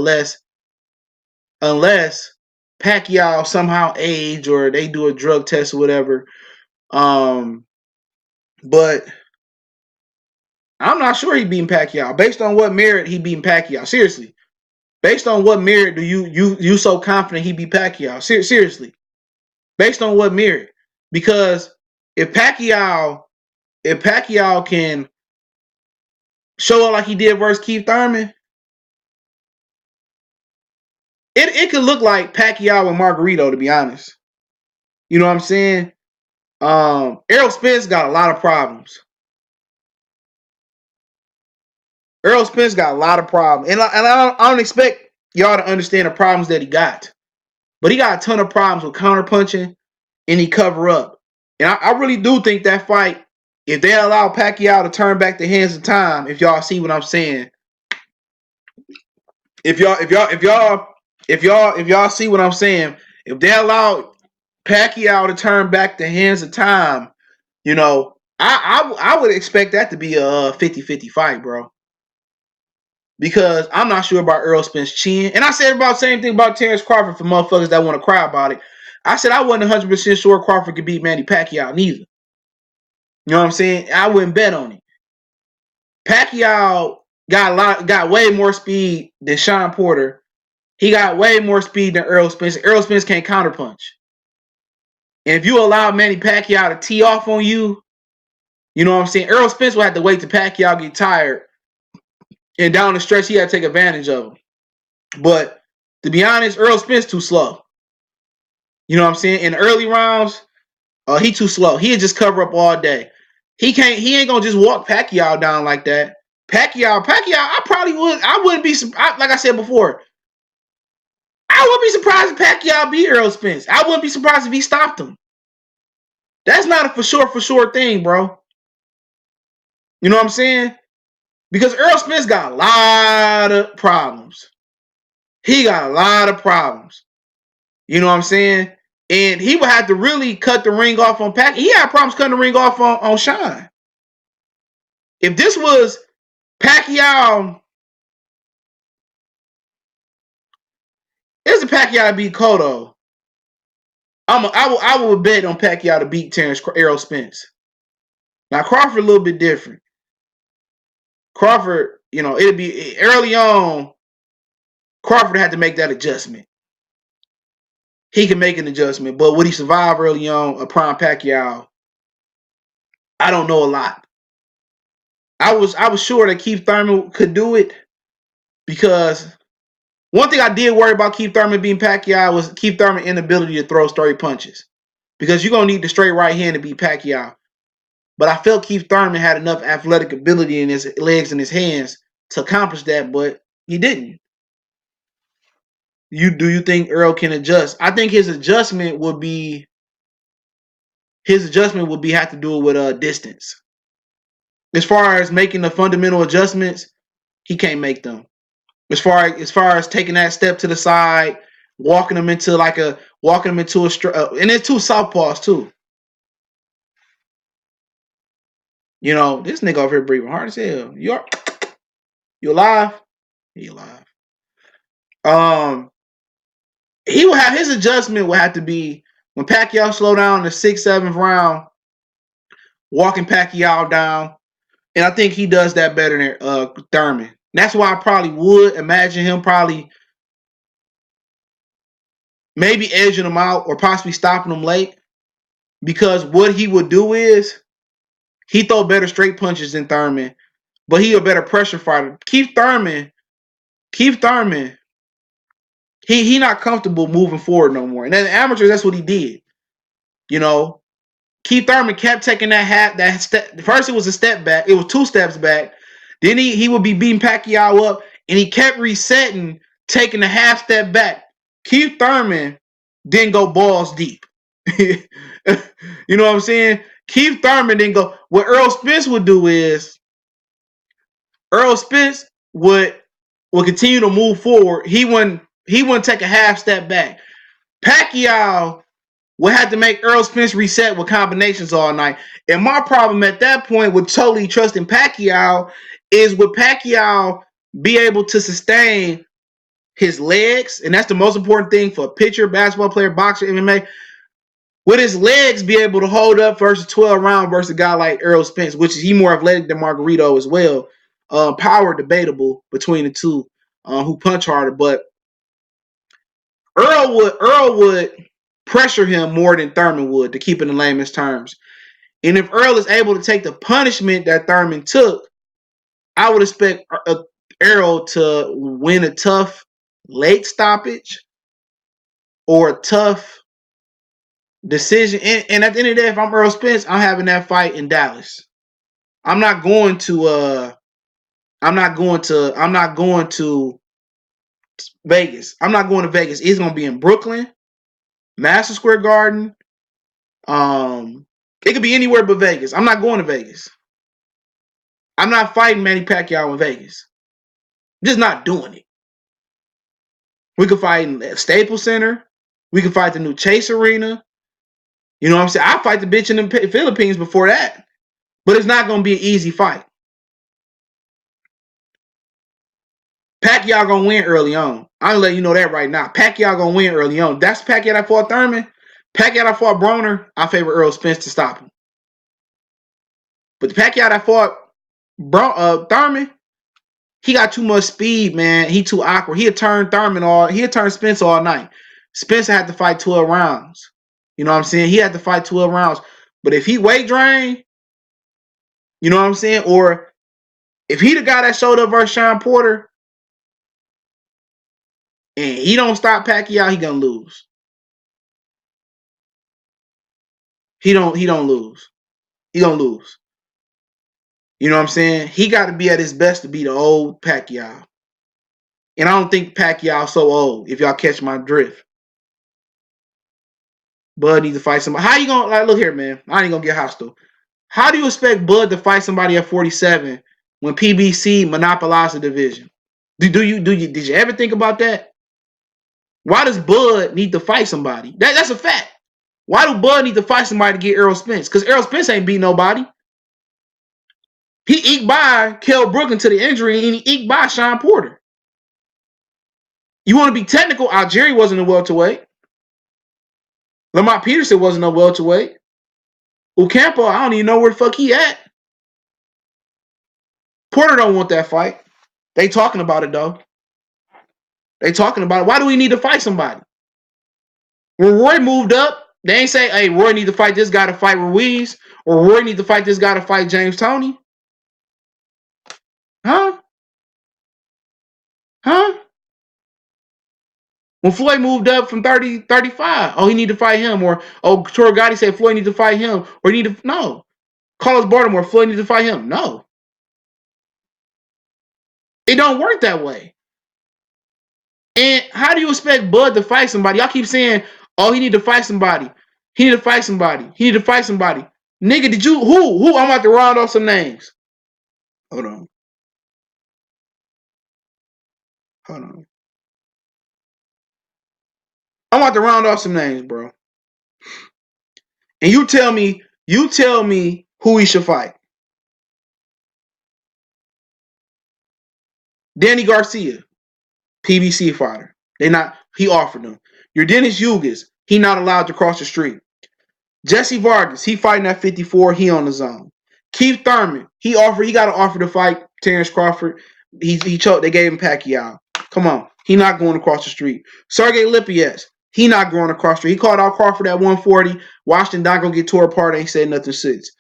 unless Pacquiao somehow age or they do a drug test or whatever. But I'm not sure he beating Pacquiao. Based on what merit he beating Pacquiao? Seriously. Based on what merit do you so confident he beat Pacquiao? Seriously. Based on what merit? Because if Pacquiao can show up like he did versus Keith Thurman, it could look like Pacquiao and Margarito, to be honest. You know what I'm saying? Errol Spence got a lot of problems. Errol Spence got a lot of problems. And I don't expect y'all to understand the problems that he got. But he got a ton of problems with counterpunching and he cover up. And I really do think that fight, if they allow Pacquiao to turn back the hands of time, if y'all see what I'm saying, if y'all see what I'm saying, if they allow Pacquiao to turn back the hands of time, I would expect that to be a 50-50 fight, bro. Because I'm not sure about Errol Spence chin. And I said about the same thing about Terrence Crawford for motherfuckers that want to cry about it. I said I wasn't 100% sure Crawford could beat Manny Pacquiao neither. You know what I'm saying? I wouldn't bet on it. Pacquiao got way more speed than Sean Porter. He got way more speed than Errol Spence. Errol Spence can't counterpunch. And if you allow Manny Pacquiao to tee off on you, you know what I'm saying? Errol Spence will have to wait till Pacquiao get tired. And down the stretch, he had to take advantage of him. But to be honest, Errol Spence too slow. You know what I'm saying? In the early rounds, he too slow. He'll just cover up all day. He ain't gonna just walk Pacquiao down like that. Pacquiao, I wouldn't be, like I said before, I wouldn't be surprised if Pacquiao beat Errol Spence. I wouldn't be surprised if he stopped him. That's not a for sure thing, bro. You know what I'm saying? Because Errol Spence got a lot of problems. He got a lot of problems. You know what I'm saying? And he would have to really cut the ring off on Pacquiao. He had problems cutting the ring off on Sean. If this was Pacquiao, it's a Pacquiao to beat Cotto. I would bet on Pacquiao to beat Errol Spence. Now Crawford a little bit different. Crawford, it'd be early on. Crawford had to make that adjustment. He can make an adjustment, but would he survive early on a prime Pacquiao? I don't know a lot. I was sure that Keith Thurman could do it because one thing I did worry about Keith Thurman being Pacquiao was Keith Thurman's inability to throw straight punches because you're going to need the straight right hand to beat Pacquiao. But I felt Keith Thurman had enough athletic ability in his legs and his hands to accomplish that, but he didn't. Do you think Errol can adjust? I think his adjustment would have to do it with distance. as far as making the fundamental adjustments, he can't make them. As far as taking that step to the side, walking them into a and it's two southpaws too. You know, this nigga over here breathing hard as hell. You alive? He alive. He will have his adjustment will have to be when Pacquiao slow down in the 6th, 7th round, walking Pacquiao down. And I think he does that better than Thurman. That's why I probably would imagine him probably maybe edging him out or possibly stopping him late. Because what he would do is he throw better straight punches than Thurman, but he a better pressure fighter. Keith Thurman, he not comfortable moving forward no more. And then the amateurs, that's what he did. You know, Keith Thurman kept taking that step. First, it was a step back. It was 2 steps back. Then he would be beating Pacquiao up, and he kept resetting, taking a half step back. Keith Thurman didn't go balls deep. You know what I'm saying? Keith Thurman didn't go. What Errol Spence would do is Errol Spence would continue to move forward. He wouldn't take a half step back. Pacquiao would have to make Errol Spence reset with combinations all night. And my problem at that point with totally trusting Pacquiao is would Pacquiao be able to sustain his legs? And that's the most important thing for a pitcher, basketball player, boxer, MMA. Would his legs be able to hold up versus 12 round versus a guy like Errol Spence, which is he more athletic than Margarito as well. Power debatable between the two, who punch harder. But Errol would pressure him more than Thurman would, to keep it in layman's terms. And if Errol is able to take the punishment that Thurman took, I would expect Errol to win a tough late stoppage or a tough decision. And at the end of the day, if I'm Errol Spence, I'm having that fight in Dallas. I'm not going to Vegas. I'm not going to Vegas. It's going to be in Brooklyn, Madison Square Garden. It could be anywhere but Vegas. I'm not going to Vegas. I'm not fighting Manny Pacquiao in Vegas. I'm just not doing it. We could fight in the Staples Center. We could fight the new Chase Arena. You know what I'm saying? I'll fight the bitch in the Philippines before that. But it's not going to be an easy fight. Pacquiao going to win early on. I'm going to let you know that right now. Pacquiao going to win early on. That's Pacquiao that fought Thurman. Pacquiao that fought Broner, I favor Errol Spence to stop him. But the Pacquiao that fought Thurman, he got too much speed, man. He too awkward. He'd turn Spence all night. Spence had to fight 12 rounds. You know what I'm saying? He had to fight 12 rounds. But if he weight drained, you know what I'm saying? Or if he the guy that showed up versus Sean Porter and he don't stop Pacquiao, he gonna lose. He don't lose. He gonna lose. You know what I'm saying? He got to be at his best to be the old Pacquiao. And I don't think Pacquiao's so old, if y'all catch my drift. Bud needs to fight somebody. How you gonna, like, look here, man. I ain't gonna get hostile. How do you expect Bud to fight somebody at 47 when PBC monopolized the division? Did you ever think about that? Why does Bud need to fight somebody? That's a fact. Why do Bud need to fight somebody to get Errol Spence? Because Errol Spence ain't beat nobody. He eked by Kell Brooklyn to the injury, and he eked by Sean Porter. You want to be technical? Algieri wasn't a welterweight. Lamont Peterson wasn't a welterweight. Ocampo, I don't even know where the fuck he at. Porter don't want that fight. They talking about it, though. They talking about it. Why do we need to fight somebody? When Roy moved up, they ain't say, hey, Roy need to fight this guy to fight Ruiz, or Roy need to fight this guy to fight James Toney. Huh? When Floyd moved up from 30, 35, oh, he need to fight him. Or, oh, Troy Gotti said Floyd need to fight him. Or he need to, no. Carlos Baltimore, Floyd need to fight him. No. It don't work that way. And how do you expect Bud to fight somebody? Y'all keep saying, oh, he need to fight somebody. He need to fight somebody. He need to fight somebody. Nigga, did you, who? I'm about to round off some names. Hold on. Hold on. I want to round off some names, bro. And you tell me who he should fight. Danny Garcia, PBC fighter. He offered him. Your Dennis Yugas, he not allowed to cross the street. Jesse Vargas, he fighting at 54, he on the zone. Keith Thurman, he got an offer to fight Terrence Crawford. He choked, they gave him Pacquiao. Come on, he not going across the street. Sergey Lipietz, he not going across the street. He called out Crawford at 140. Washington not gonna get tore apart, ain't said nothing since.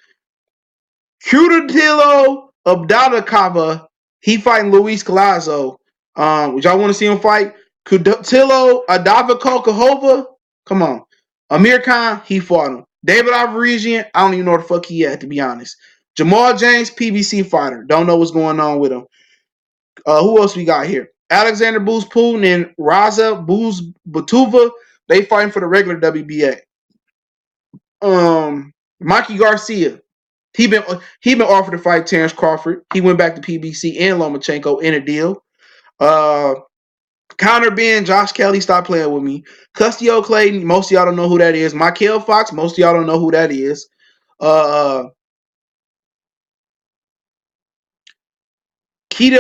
Kudatilo Abdalakava, he fighting Luis Collazo. Would y'all want to see him fight? Kudatilo Adavakokahova? Come on. Amir Khan, he fought him. David Ivorizian, I don't even know where the fuck he at, to be honest. Jamal James, PBC fighter. Don't know what's going on with him. Who else we got here? Alexander Buzpun and Raza Batuva, they fighting for the regular WBA. Mikey Garcia, he been offered to fight Terrence Crawford. He went back to PBC and Lomachenko in a deal. Counter Ben, Josh Kelly, stop playing with me. Custio Clayton, most of y'all don't know who that is. Michael Fox, most of y'all don't know who that is. Keita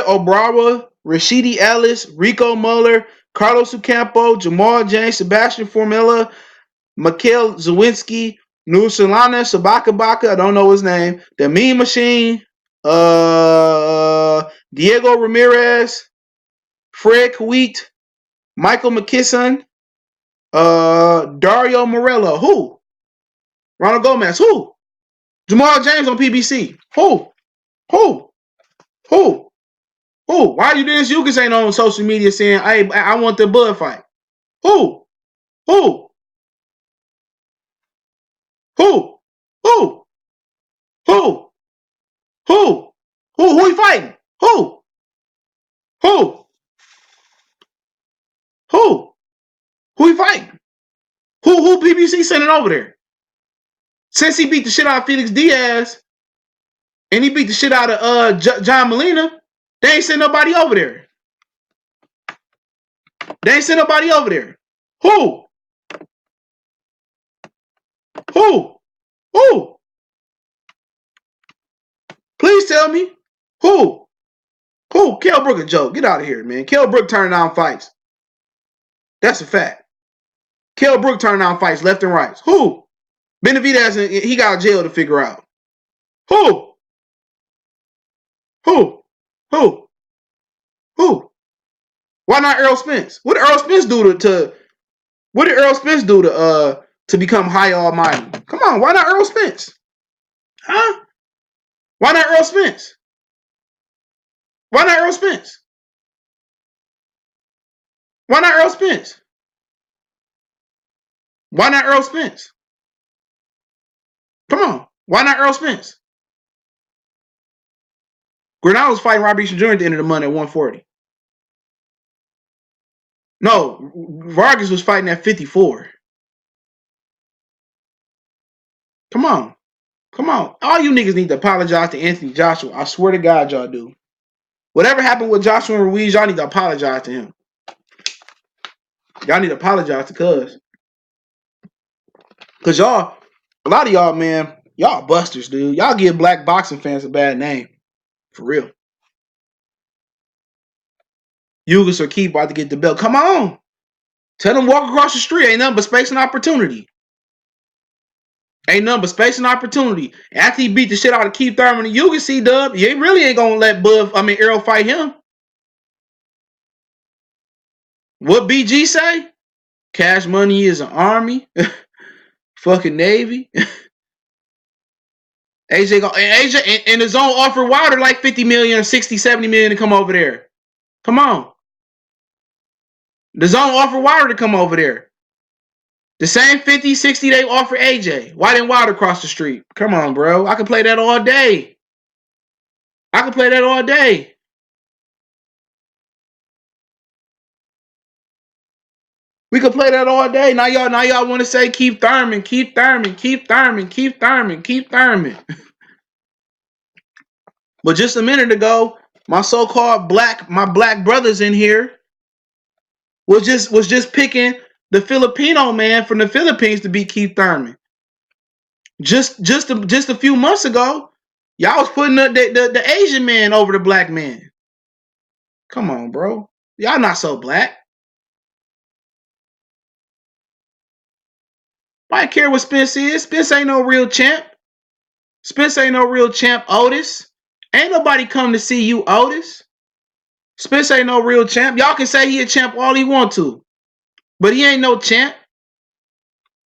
Obrawa, Rashidi Ellis, Rico Muller, Carlos Ocampo, Jamal James, Sebastian Formella, Mikhail Zawinski, Nursulana Sabakabaka, I don't know his name. The Mean Machine, Diego Ramirez, Fred Kawit, Michael McKisson, Dario Morello. Who? Ronald Gomez. Who? Jamal James on PBC. Who? Who? Who? Who? Why you Dennis Yugas ain't on social media saying, hey, I want the Bud fight? Who? Who? Who? Who? Who? Who? Who he fighting? Who? Who? Who? Who he fighting? Who PBC sending over there? Since he beat the shit out of Felix Diaz and he beat the shit out of John Molina, they ain't send nobody over there. They ain't send nobody over there. Who? Who? Who? Please tell me. Who? Who? Kell Brook a joke. Get out of here, man. Kell Brook turned down fights. That's a fact. Kell Brook turned down fights left and right. Who? Benavidez, he got jail to figure out. Who? Who? Who? Who? Why not Errol Spence? What did Errol Spence do to become high almighty? Come on, why not Errol Spence? Huh? Why not Errol Spence? Why not Errol Spence? Why not Errol Spence? Why not Errol Spence? Come on. Why not Errol Spence? Grenell was fighting Robbie Jr. at the end of the month at 140. No, Vargas was fighting at 54. Come on. Come on. All you niggas need to apologize to Anthony Joshua. I swear to God, y'all do. Whatever happened with Joshua Ruiz, y'all need to apologize to him. Y'all need to apologize to Cuz. Because y'all, a lot of y'all, man, y'all busters, dude. Y'all give black boxing fans a bad name. For real. Yugas or Keith about to get the belt. Come on. Tell them walk across the street. Ain't nothing but space and opportunity. Ain't nothing but space and opportunity. After he beat the shit out of Keith Thurman and Yugas, C-Dub, you really ain't going to let Errol fight him. What BG say? Cash Money is an army. Fucking Navy. AJ and his own offer Wilder like 50 million or 60, 70 million to come over there. Come on. The zone offer Wilder to come over there. The same 50, 60 they offer AJ. Why didn't Wilder cross the street? Come on, bro. I can play that all day. I can play that all day. We could play that all day. Now y'all want to say Keith Thurman, Keith Thurman, Keith Thurman, Keith Thurman, Keith Thurman. But just a minute ago, my so-called my black brothers in here was just picking the Filipino man from the Philippines to beat Keith Thurman. Just a few months ago, y'all was putting the Asian man over the black man. Come on, bro. Y'all not so black. I don't care what Spence is. Spence ain't no real champ. Spence ain't no real champ, Otis. Ain't nobody come to see you, Otis. Spence ain't no real champ. Y'all can say he a champ all he want to. But he ain't no champ.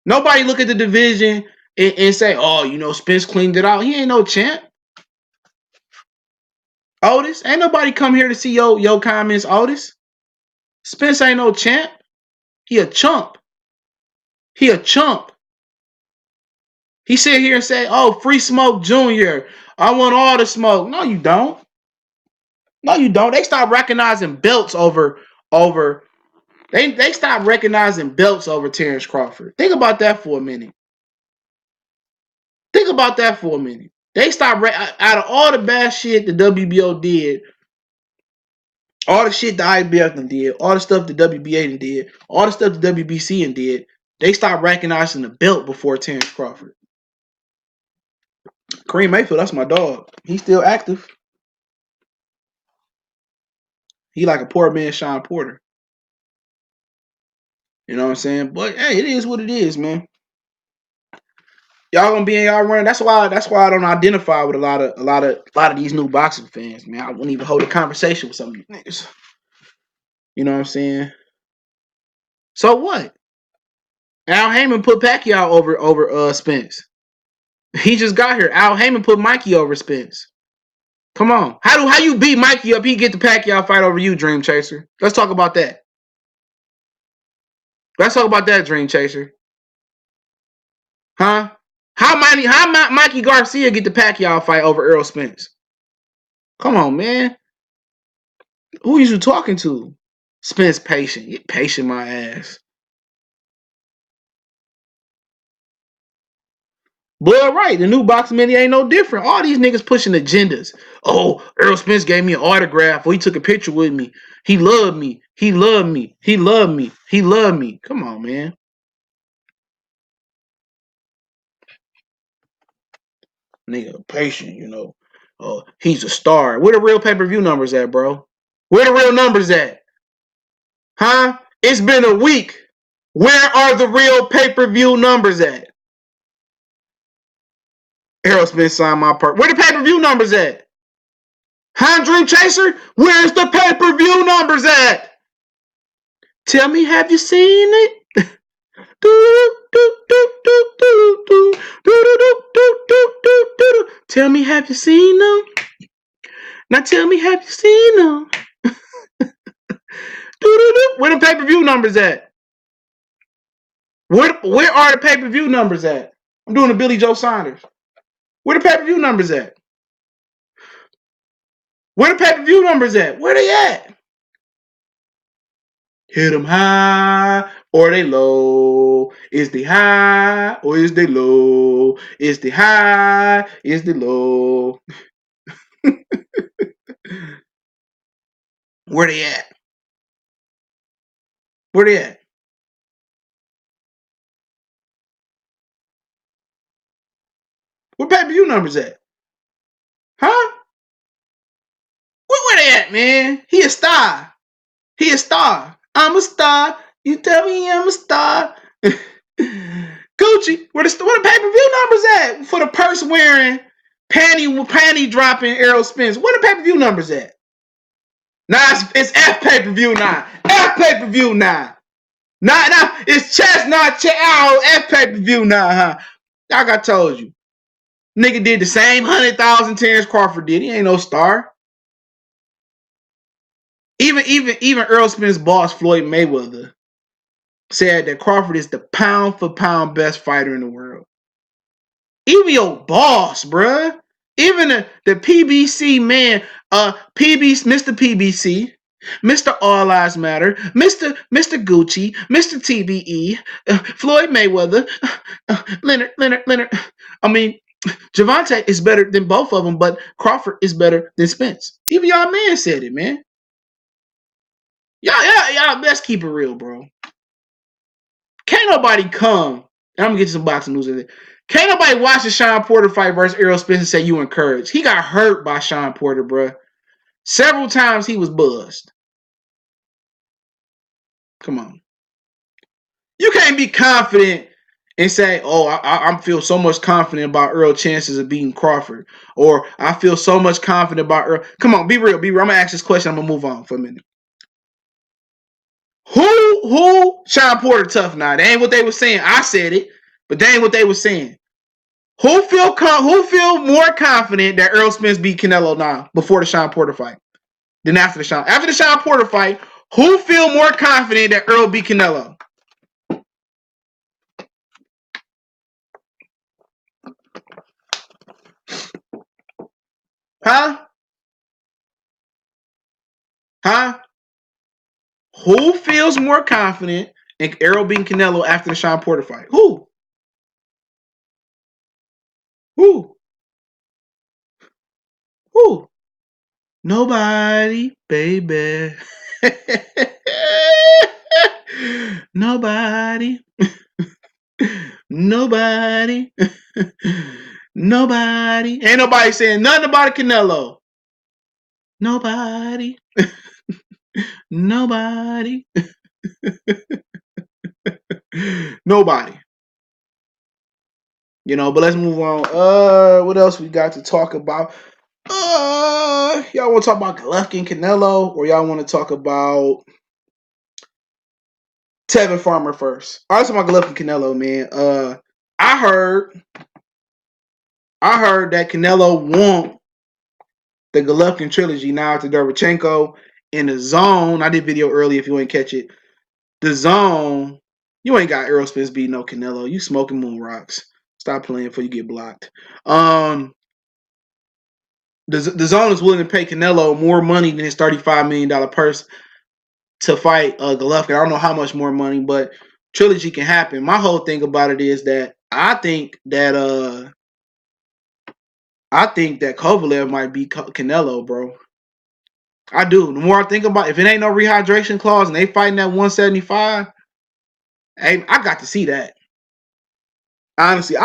Nobody look at the division and say, oh, you know, Spence cleaned it out. He ain't no champ. Otis, ain't nobody come here to see your comments, Otis. Spence ain't no champ. He a chump. He a chump. He sit here and say, oh, free smoke junior. I want all the smoke. No, you don't. No, you don't. They start recognizing belts over they stop recognizing belts over Terrence Crawford. Think about that for a minute. Think about that for a minute. They stopped out of all the bad shit the WBO did, all the shit the IBF did, all the stuff the WBA did, all the stuff the WBC did. They stopped recognizing the belt before Terrence Crawford. Kareem Mayfield, that's my dog. He's still active. He like a poor man Sean Porter. You know what I'm saying? But hey, it is what it is, man. Y'all gonna be in y'all run. That's why I don't identify with a lot of these new boxing fans, man. I wouldn't even hold a conversation with some of these niggas. You know what I'm saying? So what? Al Heyman put Pacquiao over Spence. He just got here. Al Heyman put Mikey over Spence. Come on. How you beat Mikey up? He get the Pacquiao fight over you, Dream Chaser. Let's talk about that. Let's talk about that, Dream Chaser. Huh? How Mikey Garcia get the Pacquiao fight over Errol Spence? Come on, man. Who are you talking to? Spence patient. Get patient, my ass. Blood right. The new boxing mini ain't no different. All these niggas pushing agendas. Oh, Errol Spence gave me an autograph or he took a picture with me. He loved me. He loved me. He loved me. He loved me. Come on, man. Nigga, patient, you know. Oh, he's a star. Where the real pay-per-view numbers at, bro? Where the real numbers at? Huh? It's been a week. Where are the real pay-per-view numbers at? Errol Spence signed my part. Where the pay-per-view numbers at? Huh, Dream Chaser? Where's the pay-per-view numbers at? Tell me, have you seen it? Tell me, have you seen them? Now tell me, have you seen them? Where the pay-per-view numbers at? Where are the pay-per-view numbers at? I'm doing a Billy Joe Saunders. Where the pay-per-view numbers at? Where the pay-per-view numbers at? Where they at? Hit them high or they low. Is they high or is they low? Is they high? Is they low? Where they at? Where they at? Where pay-per-view numbers at? Huh? Where they at, man? He a star. He a star. I'm a star. You tell me I'm a star. Gucci, where the pay-per-view numbers at? For the purse wearing, panty dropping Errol Spence. Where the pay-per-view numbers at? Nah, it's F pay-per-view now. F pay-per-view now. Nah, it's chest, not chest. Oh, F pay-per-view now, huh? Like I told you. Nigga did the same 100,000 Terrence Crawford did. He ain't no star. Even Errol Spence's boss, Floyd Mayweather, said that Crawford is the pound for pound best fighter in the world. Even your boss, bruh. Even the PBC man, Mr. PBC, Mr. All Lives Matter, Mr. Gucci, Mr. TBE, Floyd Mayweather, Leonard. I mean, Javante is better than both of them, but Crawford is better than Spence. Even y'all man said it, man. Y'all, let's keep it real, bro. Can't nobody come. And I'm gonna get you some boxing news with it. Can't nobody watch the Sean Porter fight versus Errol Spence and say you encouraged. He got hurt by Sean Porter, bro. Several times he was buzzed. Come on. You can't be confident and say, "Oh, I feel so much confident about Errol's chances of beating Crawford," or "I feel so much confident about Errol." Come on, be real, be real. I'm gonna ask this question. I'm gonna move on for a minute. Who? Sean Porter tough now. That ain't what they were saying. I said it, but that ain't what they were saying. Who feel more confident that Errol Spence beat Canelo now before the Sean Porter fight than after the Sean Porter fight? Who feel more confident that Errol beat Canelo? Huh? Huh? Who feels more confident in Errol beating Canelo after the Sean Porter fight? Who? Who? Who? Nobody, baby. Nobody. Nobody. Nobody. Ain't nobody saying nothing about Canelo. Nobody. Nobody. Nobody. You know, but let's move on. What else we got to talk about? Y'all want to talk about Golovkin, Canelo, or y'all want to talk about Tevin Farmer first? All right, talk about Golovkin, Canelo, man. I heard that Canelo won the Golovkin trilogy now to Derevchenko in the zone. I did video earlier if you ain't catch it. The zone, you ain't got Errol Spence beating no Canelo. You smoking moon rocks. Stop playing before you get blocked. The zone is willing to pay Canelo more money than his $35 million purse to fight Golovkin. I don't know how much more money, but trilogy can happen. My whole thing about it is that I think that Kovalev might beat Canelo, bro. I do. The more I think about it, if it ain't no rehydration clause and they fighting at 175, hey, I got to see that. Honestly,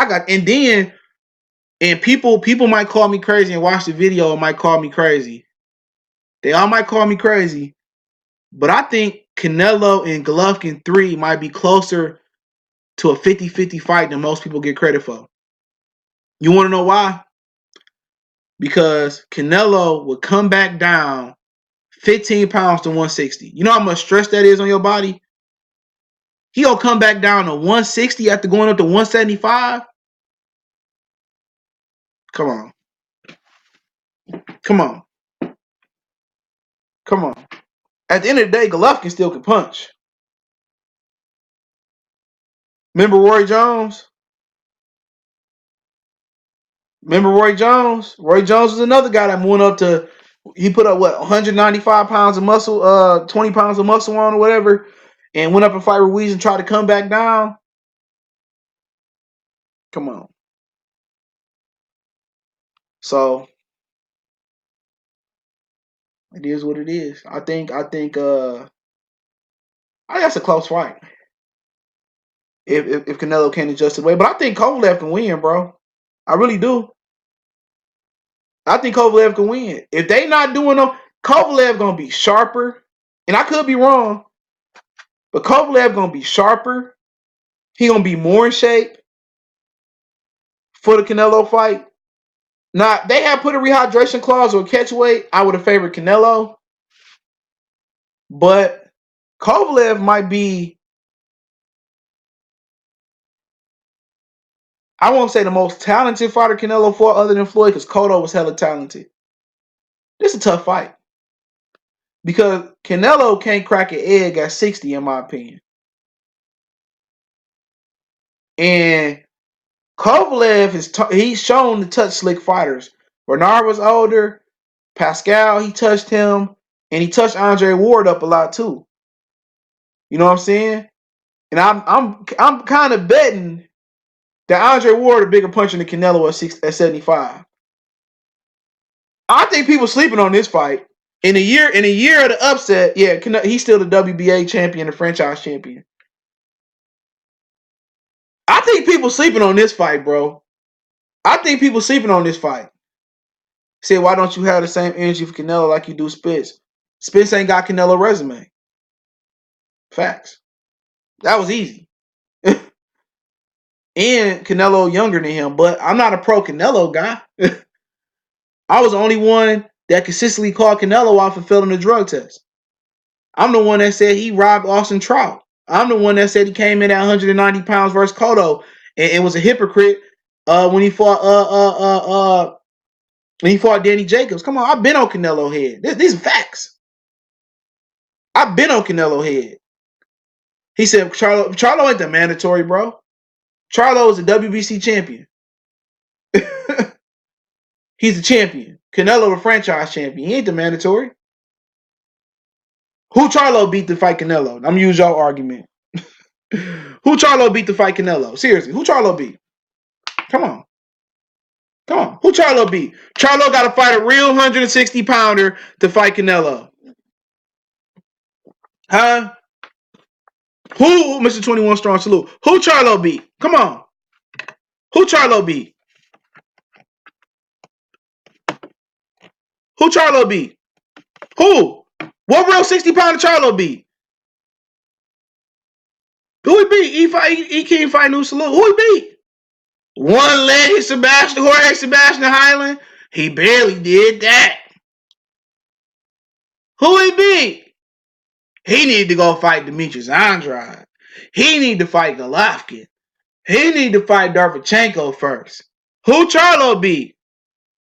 and people might call me crazy and watch the video and might call me crazy. They all might call me crazy. But I think Canelo and Golovkin 3 might be closer to a 50-50 fight than most people get credit for. You want to know why? Because Canelo would come back down 15 pounds to 160. You know how much stress that is on your body? He'll come back down to 160 after going up to 175. Come on. Come on. Come on. At the end of the day, Golovkin still can punch. Remember Roy Jones? Remember Roy Jones? Roy Jones was another guy that went up to, he put up, 195 pounds of muscle, 20 pounds of muscle on or whatever, and went up and fight Ruiz and tried to come back down. Come on. So, it is what it is. I think that's a close fight. If Canelo can't adjust the way. But I think Kovalev can win, bro. I really do. I think Kovalev can win. If they not doing them, Kovalev gonna be sharper. And I could be wrong, but Kovalev gonna be sharper. He gonna be more in shape for the Canelo fight. Now, they have put a rehydration clause or catch weight. I would have favored Canelo. But Kovalev might be, I won't say the most talented fighter Canelo fought other than Floyd, because Cotto was hella talented. This is a tough fight. Because Canelo can't crack an egg at 60, in my opinion. And Kovalev, he's shown to touch slick fighters. Bernard was older. Pascal, he touched him. And he touched Andre Ward up a lot too. You know what I'm saying? And I'm kind of betting that Andre Ward a bigger puncher than Canelo at 75. I think people sleeping on this fight. In a year of the upset, yeah, he's still the WBA champion, the franchise champion. I think people sleeping on this fight, bro. I think people sleeping on this fight. Say, why don't you have the same energy for Canelo like you do Spence? Spence ain't got Canelo resume. Facts. That was easy. And Canelo younger than him, but I'm not a pro Canelo guy. I was the only one that consistently called Canelo out for failing the drug test. I'm the one that said he robbed Austin Trout. I'm the one that said he came in at 190 pounds versus Cotto and was a hypocrite when he fought Danny Jacobs. Come on, I've been on Canelo head. These are facts. I've been on Canelo head. He said Charlo ain't the mandatory, bro. Charlo is a WBC champion. He's the champion. Canelo the franchise champion. He ain't the mandatory. Who Charlo beat to fight Canelo? I'm gonna use your argument. Who Charlo beat to fight Canelo? Seriously, who Charlo beat? Come on. Who Charlo beat? Charlo got to fight a real 160 pounder to fight Canelo. Huh? Who, Mr. 21 Strong Salute? Who Charlo beat? Come on. Who Charlo beat? Who Charlo beat? Who? What real 60 pounder Charlo beat? Who he beat? He can't fight New Salute. Who he beat? One leg Jorge Sebastian Highland. He barely did that. Who he beat? He need to go fight Demetrius Andrade. He need to fight Golovkin. He need to fight Derevchenko first. Who Charlo beat?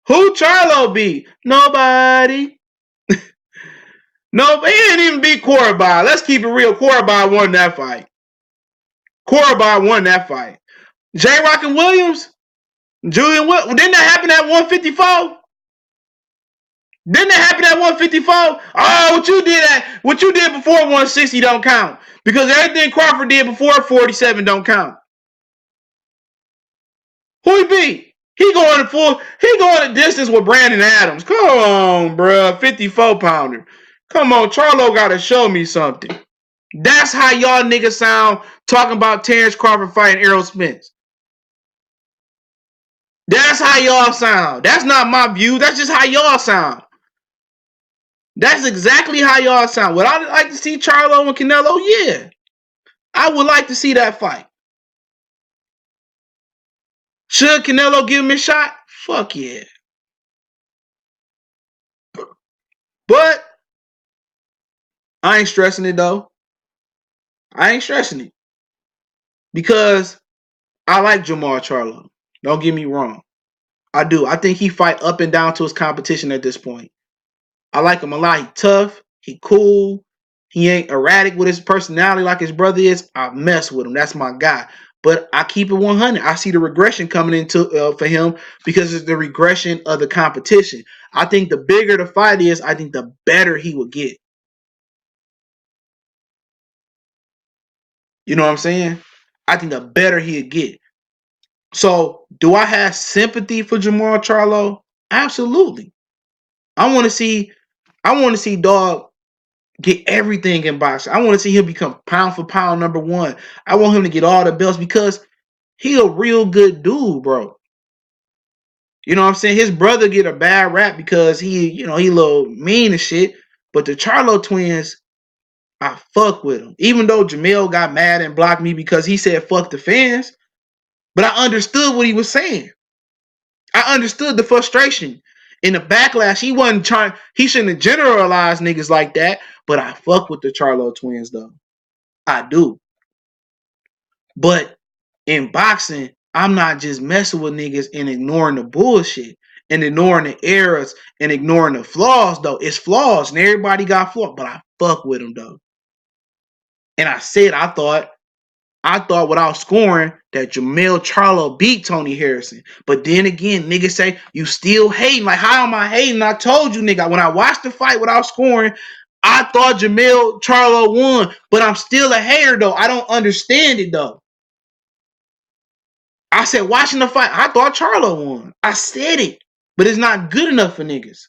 Who Charlo beat? Nobody. No, he didn't even beat Korobov. Let's keep it real. Korobov won that fight. J. Rockin' Williams? Julian Williams? Didn't that happen at 154? Didn't that happen at 154? Oh, what you did before 160 don't count. Because everything Crawford did before 47 don't count. Who he beat? He going the distance with Brandon Adams. Come on, bro. 54 pounder. Come on, Charlo gotta show me something. That's how y'all niggas sound talking about Terrence Crawford fighting Errol Spence. That's how y'all sound. That's not my view. That's just how y'all sound. That's exactly how y'all sound. Would I like to see Charlo and Canelo? Yeah. I would like to see that fight. Should Canelo give him a shot? Fuck yeah. But I ain't stressing it though. I ain't stressing it. Because I like Jamal Charlo. Don't get me wrong. I do. I think he fight up and down to his competition at this point. I like him a lot. He tough. He cool. He ain't erratic with his personality like his brother is. I mess with him. That's my guy. But I keep it 100. I see the regression coming into for him because it's the regression of the competition. I think the bigger the fight is, I think the better he would get. You know what I'm saying? I think the better he'd get. So, do I have sympathy for Jamal Charlo? Absolutely. I want to see dog get everything in boxing. I want to see him become pound for pound number one. I want him to get all the belts because he a real good dude, bro. You know what I'm saying? His brother get a bad rap because he a little mean and shit. But the Charlo twins, I fuck with him. Even though Jamel got mad and blocked me because he said fuck the fans. But I understood what he was saying. I understood the frustration and the backlash. He shouldn't have generalized niggas like that. But I fuck with the Charlo twins though. I do. But in boxing, I'm not just messing with niggas and ignoring the bullshit and ignoring the errors and ignoring the flaws though. It's flaws and everybody got flaws, but I fuck with them though. And I said I thought without scoring that Jamel Charlo beat Tony Harrison. But then again, niggas say you still hating. Like, how am I hating? I told you, nigga, when I watched the fight without scoring, I thought Jamel Charlo won. But I'm still a hater, though. I don't understand it, though. I said, watching the fight, I thought Charlo won. I said it, but it's not good enough for niggas.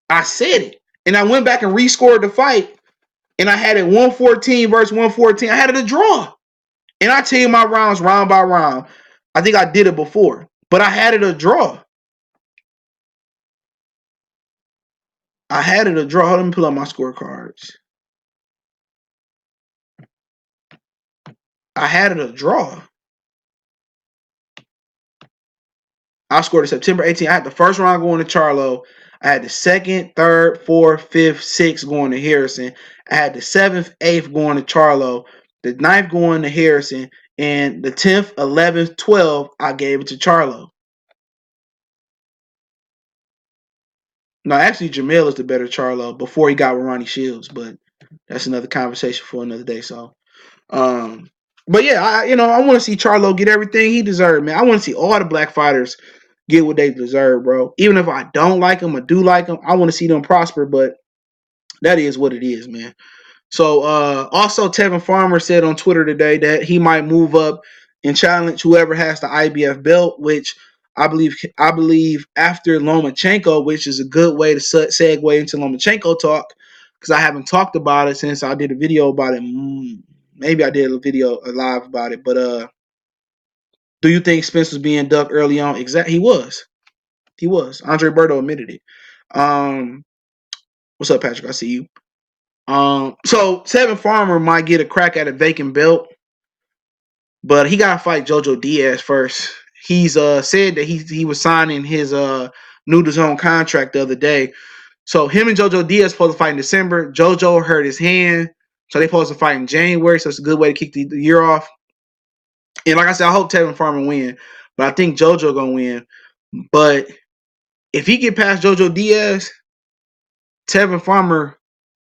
I said it. And I went back and rescored the fight, and I had it 114 versus 114. I had it a draw. And I tell you my rounds round by round. I think I did it before, but I had it a draw. I had it a draw. Let me pull up my scorecards. I had it a draw. I scored it September 18th. I had the first round going to Charlo. I had the second, third, fourth, fifth, sixth going to Harrison. I had the seventh, eighth going to Charlo. The ninth going to Harrison. And the 10th, 11th, 12th, I gave it to Charlo. No, actually, Jamel is the better Charlo before he got with Ronnie Shields, but that's another conversation for another day. So, but yeah, I want to see Charlo get everything he deserved, man. I want to see all the black fighters get what they deserve, bro. Even if I don't like them or do like them, I want to see them prosper, but that is what it is, man. So also Tevin Farmer said on Twitter today that he might move up and challenge whoever has the IBF belt, which I believe after Lomachenko, which is a good way to segue into Lomachenko talk, because I haven't talked about it since I did a video about it. Maybe I did a live about it, but do you think Spence was being ducked early on? Exactly, he was. He was. Andre Berto admitted it. What's up, Patrick? I see you. So Tevin Farmer might get a crack at a vacant belt, but he gotta fight Jojo Diaz first. He's said that he was signing his new DAZN contract the other day. So him and Jojo Diaz supposed to fight in December. Jojo hurt his hand, so they supposed to fight in January. So it's a good way to kick the year off. And like I said, I hope Tevin Farmer win, but I think Jojo gonna win. But if he get past Jojo Diaz, Tevin Farmer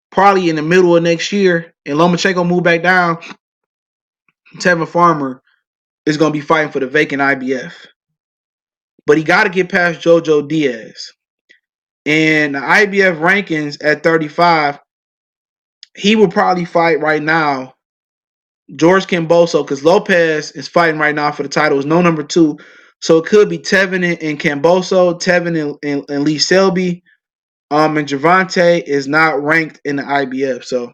probably in the middle of next year, and Lomachenko move back down, Tevin Farmer is going to be fighting for the vacant IBF. But he got to get past Jojo Diaz. And the IBF rankings at 35, he will probably fight right now George Kambosos, because Lopez is fighting right now for the title. It's no number 2. So it could be Tevin and Kambosos, Tevin and Lee Selby. And Gervonta is not ranked in the IBF. So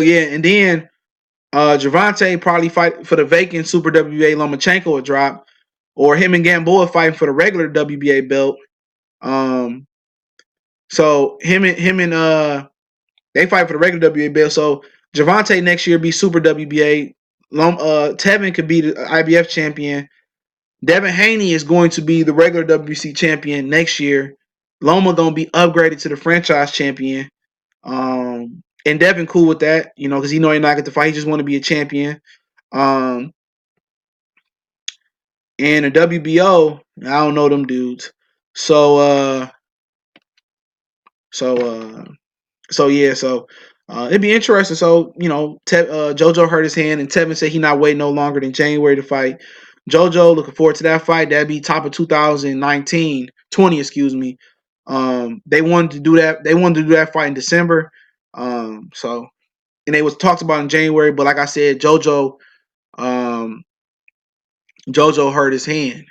yeah, and then Gervonta probably fight for the vacant Super WBA Lomachenko will drop, or him and Gamboa fighting for the regular WBA belt. So him and they fight for the regular WBA belt. So Gervonta next year be Super WBA. Tevin could be the IBF champion. Devin Haney is going to be the regular WBC champion next year. Loma gonna be upgraded to the franchise champion. And Devin cool with that, because he know he's not get to fight. He just want to be a champion. And the WBO, I don't know them dudes. So it'd be interesting. So, Jojo hurt his hand, and Tevin said he not waiting no longer than January to fight. Jojo, looking forward to that fight. That'd be top of 2020, excuse me. They wanted to do that. They wanted to do that fight in December. And they was talked about in January, but like I said, Jojo hurt his hand.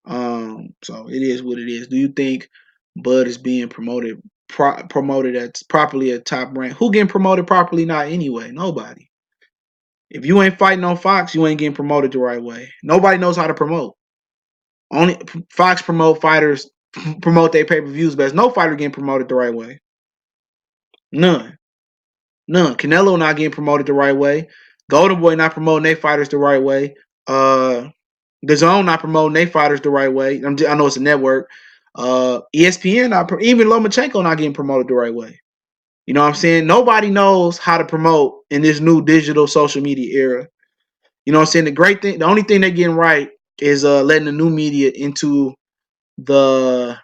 So it is what it is. Do you think Bud is being promoted at properly at top rank? Who getting promoted properly? Not anyway. Nobody. If you ain't fighting on Fox, you ain't getting promoted the right way. Nobody knows how to promote. Only Fox promote fighters, promote their pay-per-views best. No fighter getting promoted the right way. None. Canelo not getting promoted the right way. Golden Boy not promoting their fighters the right way. DAZN not promoting their fighters the right way. I know it's a network. ESPN, even Lomachenko not getting promoted the right way. You know what I'm saying? Nobody knows how to promote in this new digital social media era. You know what I'm saying? The only thing they're getting right is letting the new media into the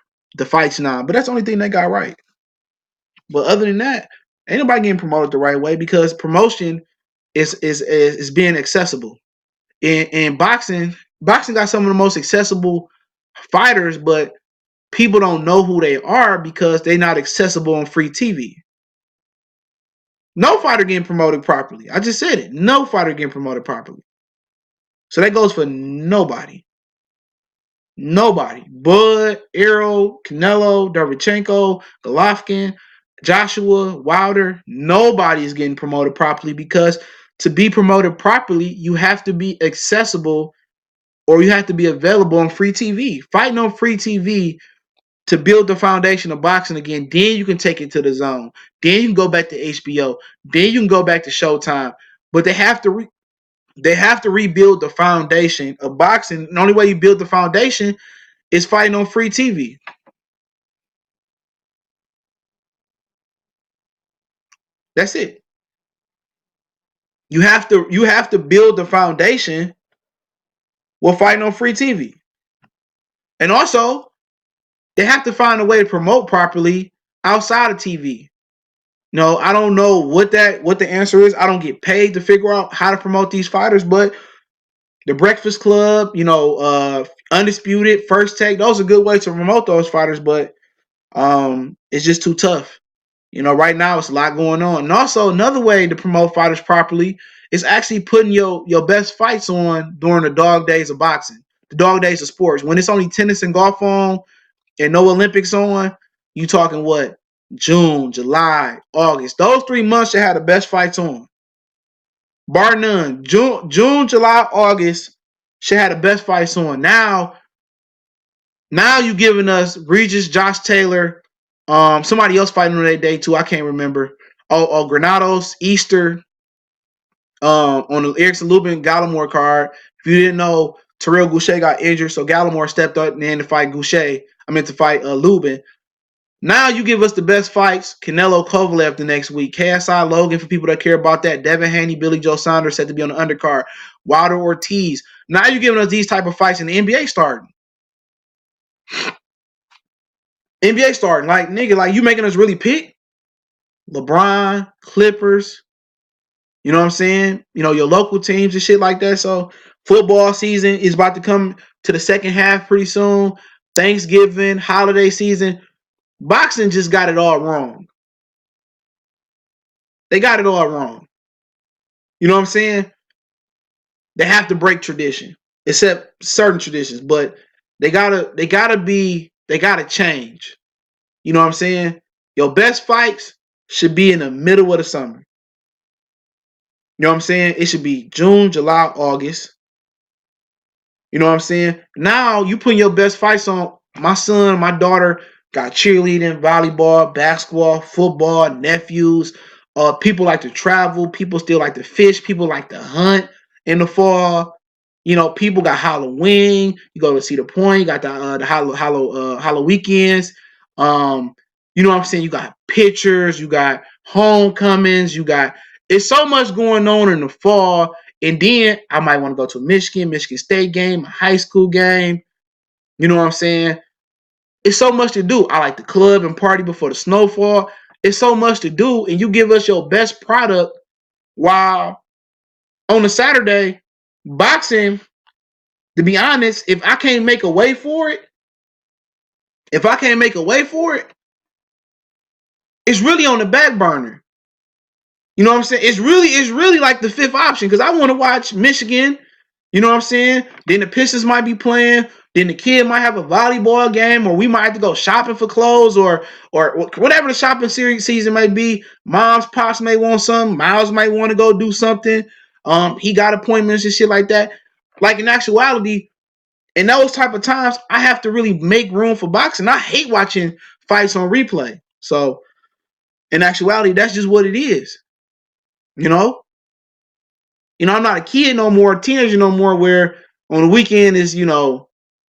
fights now. But that's the only thing they got right. But other than that, ain't nobody getting promoted the right way, because promotion is being accessible. And boxing got some of the most accessible fighters, but people don't know who they are because they're not accessible on free TV. No fighter getting promoted properly. I just said it. No fighter getting promoted properly. So that goes for nobody. Nobody. Bud, Errol, Canelo, Derevchenko, Golovkin, Joshua, Wilder. Nobody is getting promoted properly because to be promoted properly, you have to be accessible or you have to be available on free TV. Fighting on free TV to build the foundation of boxing again, then you can take it to the zone. Then you can go back to HBO. Then you can go back to Showtime. But they have to rebuild the foundation of boxing. The only way you build the foundation is fighting on free TV. That's it. You have to build the foundation with fighting on free TV. And also, they have to find a way to promote properly outside of TV. No, I don't know what the answer is. I don't get paid to figure out how to promote these fighters, but the Breakfast Club, Undisputed, First Take, those are good ways to promote those fighters, but it's just too tough. Right now it's a lot going on. And also another way to promote fighters properly is actually putting your best fights on during the dog days of boxing, the dog days of sports. When it's only tennis and golf on and no Olympics on, you talking what? June, July, August. Those 3 months should have the best fights on. Bar none. June, July, August should have the best fights on. Now you giving us Regis, Josh Taylor, somebody else fighting on that day too. I can't remember. Granados, Easter, on the Erickson Lubin Gallimore card. If you didn't know, Terrell Goucher got injured, so Gallimore stepped up and to fight Goucher. To fight Lubin. Now you give us the best fights. Canelo Kovalev the next week. KSI Logan for people that care about that. Devin Haney, Billy Joe Saunders set to be on the undercard. Wilder Ortiz. Now you're giving us these type of fights, and the NBA starting. NBA starting. Like, nigga, like you making us really pick? LeBron, Clippers, you know what I'm saying? Your local teams and shit like that. So football season is about to come to the second half pretty soon. Thanksgiving, holiday season. Boxing just got it all wrong. They got it all wrong. You know what I'm saying? They have to break tradition, except certain traditions, but they gotta change. You know what I'm saying? Your best fights should be in the middle of the summer. You know what I'm saying? It should be June, July, August. You know what I'm saying? Now you putting your best fights on. My son, my daughter got cheerleading, volleyball, basketball, football, nephews. People like to travel. People still like to fish. People like to hunt in the fall. People got Halloween. You go to Cedar Point. You got the Halloween weekends. You know what I'm saying? You got pictures. You got homecomings. It's so much going on in the fall. And then I might want to go to a Michigan State game, a high school game. You know what I'm saying? It's so much to do. I like the club and party before the snowfall. It's so much to do. And you give us your best product while on a Saturday, boxing, to be honest, if I can't make a way for it, it's really on the back burner. You know what I'm saying? It's really like the fifth option because I want to watch Michigan. You know what I'm saying? Then the Pistons might be playing. Then the kid might have a volleyball game, or we might have to go shopping for clothes, or whatever the shopping season may be. Mom's pops may want something. Miles might want to go do something. He got appointments and shit like that. Like in actuality, in those type of times, I have to really make room for boxing. I hate watching fights on replay. So in actuality, that's just what it is. I'm not a kid no more, a teenager no more, where on the weekend is,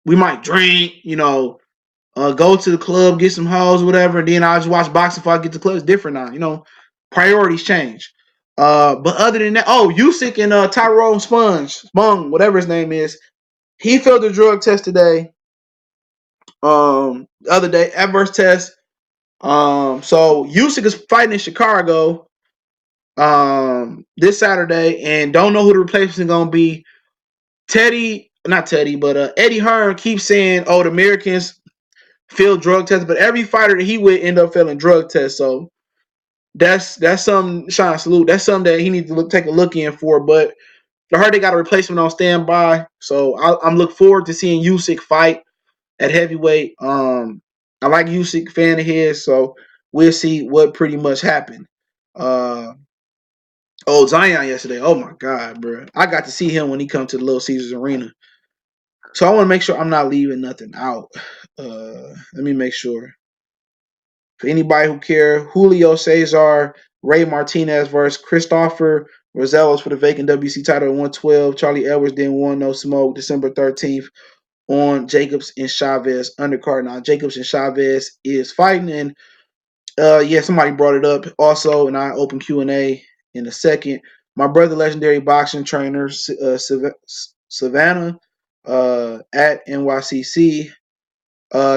we might drink, go to the club, get some hoes, whatever, and then I'll just watch boxing before I get to the club. It's different now, priorities change. But other than that, Usyk and Tyrone Spong, whatever his name is, he failed the drug test today. The other day, adverse test. So Usyk is fighting in Chicago this Saturday, and don't know who the replacement is gonna be. Eddie Hearn keeps saying, the Americans failed drug tests, but every fighter that he would end up failing drug tests. So that's something. Sean, salute. That's something that he needs to take a look in for. But I heard they got a replacement on standby, so I'm looking forward to seeing Usyk fight at heavyweight. I like Usyk, fan of his, so we'll see what pretty much happened. Zion yesterday. Oh my God, bro! I got to see him when he come to the Little Caesars Arena. So I want to make sure I'm not leaving nothing out. Let me make sure. For anybody who care, Julio Cesar, Ray Martinez versus Christopher Rosellos for the vacant WC title at 112. Charlie Edwards then won No Smoke December 13th on Jacobs and Chavez undercard. Now Jacobs and Chavez is fighting, and somebody brought it up also, and I open Q&A in a second. My brother, legendary boxing trainer, Savannah, at NYCC.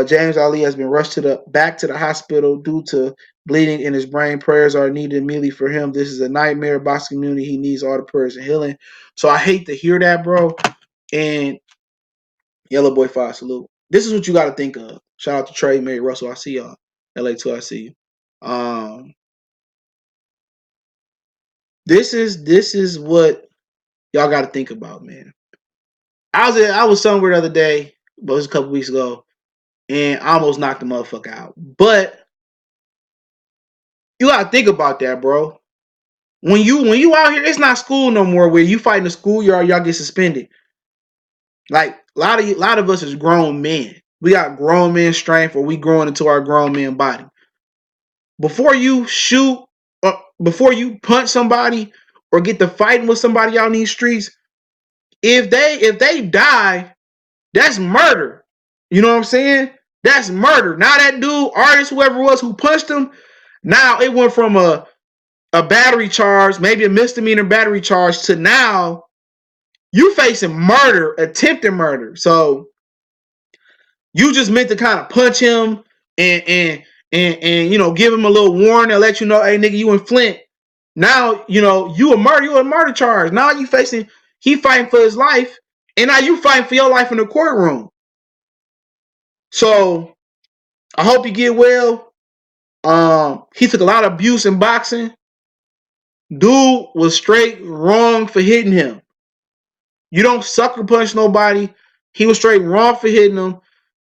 James Ali has been rushed back to the hospital due to bleeding in his brain. Prayers are needed immediately for him. This is a nightmare. Boxing community. He needs all the prayers and healing. So I hate to hear that, bro. And Yellow Boy 5, salute. This is what you got to think of. Shout out to Trey, Mary Russell. I see y'all. LA2, I see you. This is what y'all got to think about, man. I was somewhere the other day, but it was a couple weeks ago, and I almost knocked the motherfucker out. But you gotta think about that, bro. When you out here, it's not school no more. Where you fight in the schoolyard, y'all get suspended. Like a lot of us is grown men. We got grown men strength, or we growing into our grown man body. Before you shoot, or before you punch somebody, or get to fighting with somebody out in these streets, if they die, that's murder. You know what I'm saying? That's murder. Now that dude, artist, whoever it was who punched him, now it went from a battery charge, maybe a misdemeanor battery charge, to now you facing murder, attempted murder. So you just meant to kind of punch him and give him a little warning and let you know, hey nigga, you in Flint. Now, you a murder charge. Now he fighting for his life, and now you fighting for your life in the courtroom. So I hope you get well. He took a lot of abuse in boxing. Dude was straight wrong for hitting him. You don't sucker punch nobody. He was straight wrong for hitting him.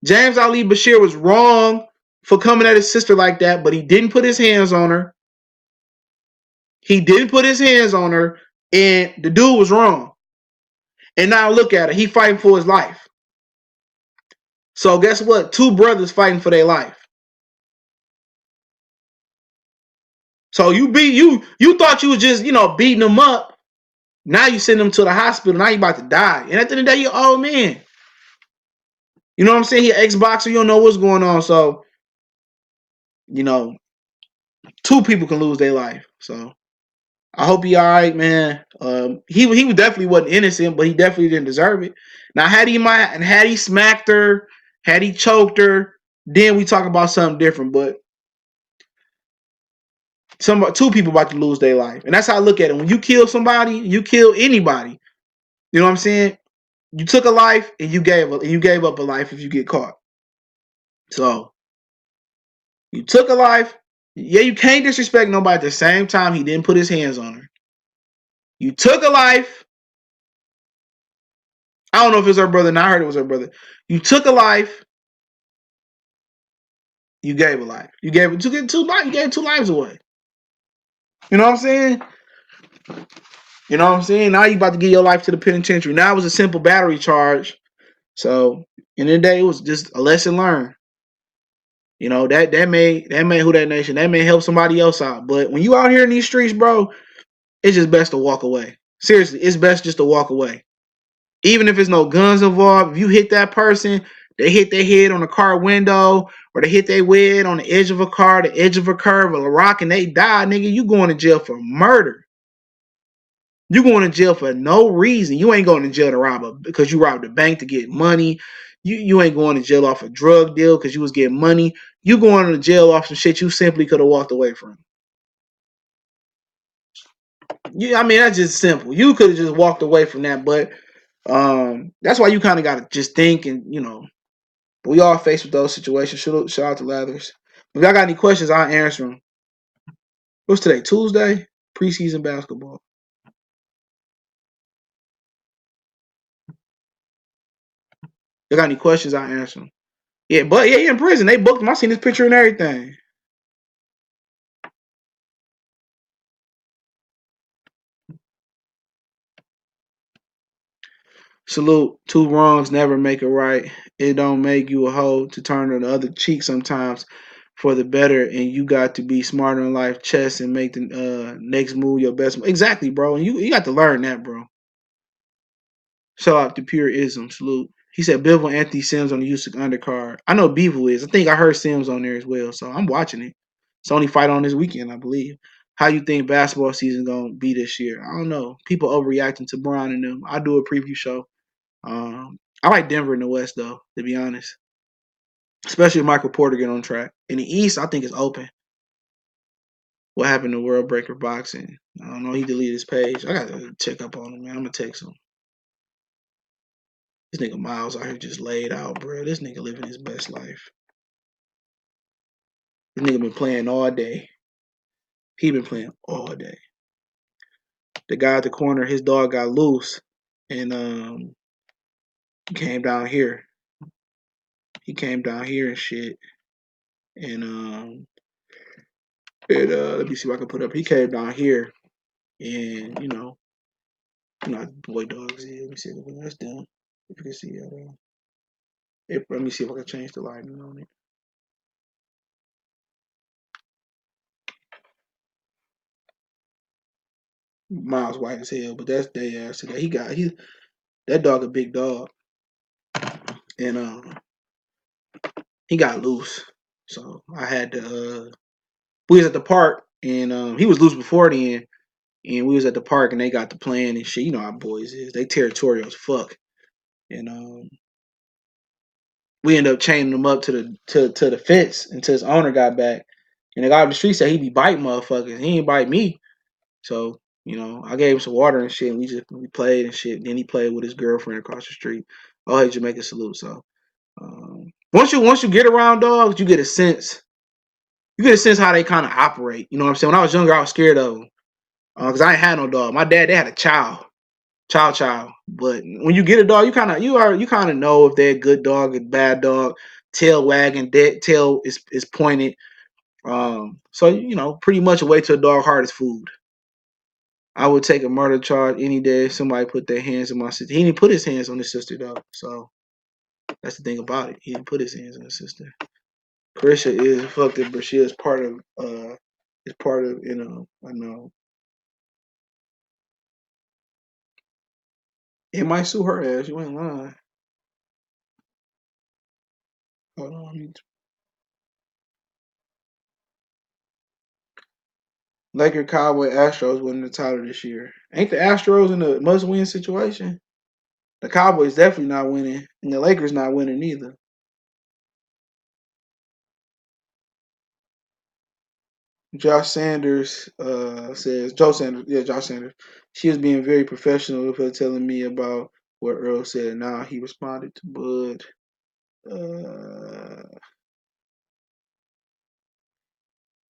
James Ali Bashir was wrong for coming at his sister like that, but he didn't put his hands on her. And the dude was wrong. And now look at it. He fighting for his life. So guess what? Two brothers fighting for their life. So you thought you was just, beating them up. Now you send them to the hospital. Now you about to die. And at the end of the day, you're old man. You know what I'm saying? He an ex-boxer. You don't know what's going on. So, two people can lose their life. So I hope he all right, man. He definitely wasn't innocent, but he definitely didn't deserve it. Now, had he smacked her, had he choked her, then we talk about something different. But two people about to lose their life, and that's how I look at it. When you kill somebody, you kill anybody. You know what I'm saying? You took a life, and you gave up a life if you get caught. So you took a life. Yeah, you can't disrespect nobody. At the same time, he didn't put his hands on her. You took a life. I don't know if it's her brother. I heard it was her brother. You took a life. You gave a life. You gave two lives. You gave 2 lives away. You know what I'm saying? Now you about to give your life to the penitentiary. Now it was a simple battery charge. So in the day, it was just a lesson learned. That may who that nation. That may help somebody else out. But when you out here in these streets, bro, it's just best to walk away. Seriously, it's best just to walk away. Even if there's no guns involved, if you hit that person, they hit their head on a car window, or they hit their head on the edge of a car, the edge of a curve, or a rock, and they die, nigga, you going to jail for murder. You going to jail for no reason. You ain't going to jail because you robbed a bank to get money. You ain't going to jail off a drug deal because you was getting money. You going to jail off some shit you simply could have walked away from. That's just simple. You could have just walked away from that, but that's why you kind of got to just think, and we all faced with those situations. Shout out to Lathers. If y'all got any questions, I'll answer them. What's today? Tuesday? Preseason basketball. They got any questions? I answer them. Yeah, but yeah, he in prison. They booked him. I seen his picture and everything. Salute. Two wrongs never make a right. It don't make you a hoe to turn on the other cheek sometimes for the better, and you got to be smarter in life, chess, and make the next move your best. Exactly, bro. And you got to learn that, bro. Shout out to Pure Ism. Salute. He said Bivol Anthony Sims on the Usyk undercard. I know Bevel is. I think I heard Sims on there as well, so I'm watching it. It's only fight on this weekend, I believe. How you think basketball season gonna be this year? I don't know. People overreacting to Brown and them. I do a preview show. I like Denver in the West though, to be honest. Especially if Michael Porter get on track. In the East, I think it's open. What happened to World Breaker Boxing? I don't know. He deleted his page. I gotta check up on him, man. I'm gonna text him. This nigga Miles out here just laid out, bro. This nigga living his best life. This nigga been playing all day. He been playing all day. The guy at the corner, his dog got loose, and he came down here. He came down here and shit, and let me see if I can put up. He came down here, and how boy dogs is. Let me see if that's down. If you can see that. Let me see if I can change the lighting on it. Miles white as hell, but that's their ass today. That dog a big dog, and he got loose. So I had to. We was at the park, and he was loose before then, and we was at the park, and they got the plan and shit. You know how boys is. They territorial as fuck, and we ended up chaining him up to the fence until his owner got back. And the guy on the street said he be biting motherfuckers. He ain't bite me. So, I gave him some water and shit, and we played and shit. Then he played with his girlfriend across the street. Oh, hey, Jamaica salute. So, once you get around dogs, you get a sense. You get a sense how they kind of operate. You know what I'm saying? When I was younger, I was scared of them because I ain't had no dog. My dad, they had a chow. But when you get a dog, you kind of know if they're a good dog, a bad dog. Tail wagging, dead tail is pointed. So pretty much a way to a dog heart is food. I would take a murder charge any day if somebody put their hands on my sister. He didn't put his hands on his sister though, so that's the thing about it. He didn't put his hands on his sister. Carisha is fucked up, but she is part of I know. It might sue her ass. You ain't lying. Hold on. Laker, Cowboy, Astros winning the title this year. Ain't the Astros in a must-win situation? The Cowboys definitely not winning, and the Lakers not winning either. Josh Sanders says, Joe Sanders, yeah, Josh Sanders. She was being very professional with her telling me about what Earl said, and now he responded to Bud.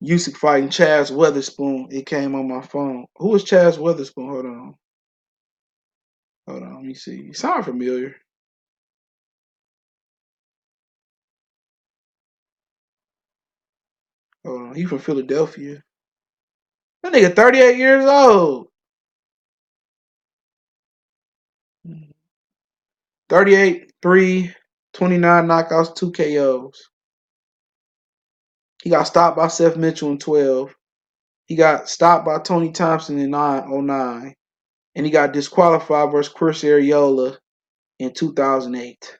Usyk fighting Chaz Weatherspoon. It came on my phone. Who is Chaz Weatherspoon? Hold on. Let me see. You sound familiar. Hold on. He from Philadelphia. That nigga 38 years old. 38, 3, 29 knockouts, 2 KOs. He got stopped by Seth Mitchell in 12. He got stopped by Tony Thompson in 09. And he got disqualified versus Chris Arreola in 2008.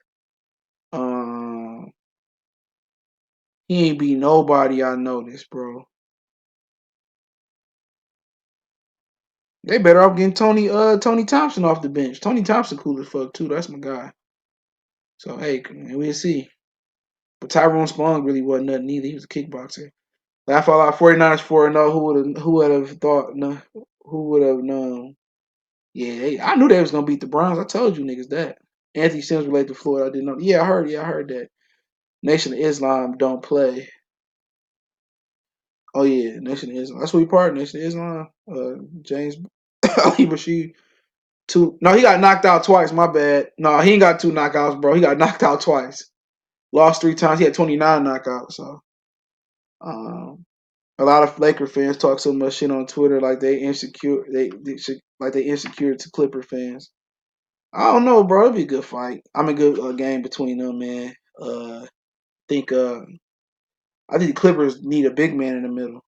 He ain't beat nobody I noticed, bro. They better off getting Tony Thompson off the bench. Tony Thompson cool as fuck too. That's my guy. So hey, we'll see. But Tyrone Spong really wasn't nothing either. He was a kickboxer. Laugh all out 49ers 4-0. Who would have thought no, who would have known? Yeah, I knew they was gonna beat the Browns. I told you niggas that. Anthony Sims related to Florida. I didn't know. Yeah, I heard that. Nation of Islam don't play. Oh yeah, Nation of Islam. That's what we part. Nation of Islam. James Ali Rashid. Two. No, he got knocked out twice. My bad. No, he ain't got 2 knockouts, bro. He got knocked out twice. Lost 3 times. He had 29 knockouts. So, um, a lot of Laker fans talk so much shit on Twitter like they insecure. Like they insecure to Clipper fans. I don't know, bro. It'll be a good fight. I'm a good game between them, man. Think I think the Clippers need a big man in the middle.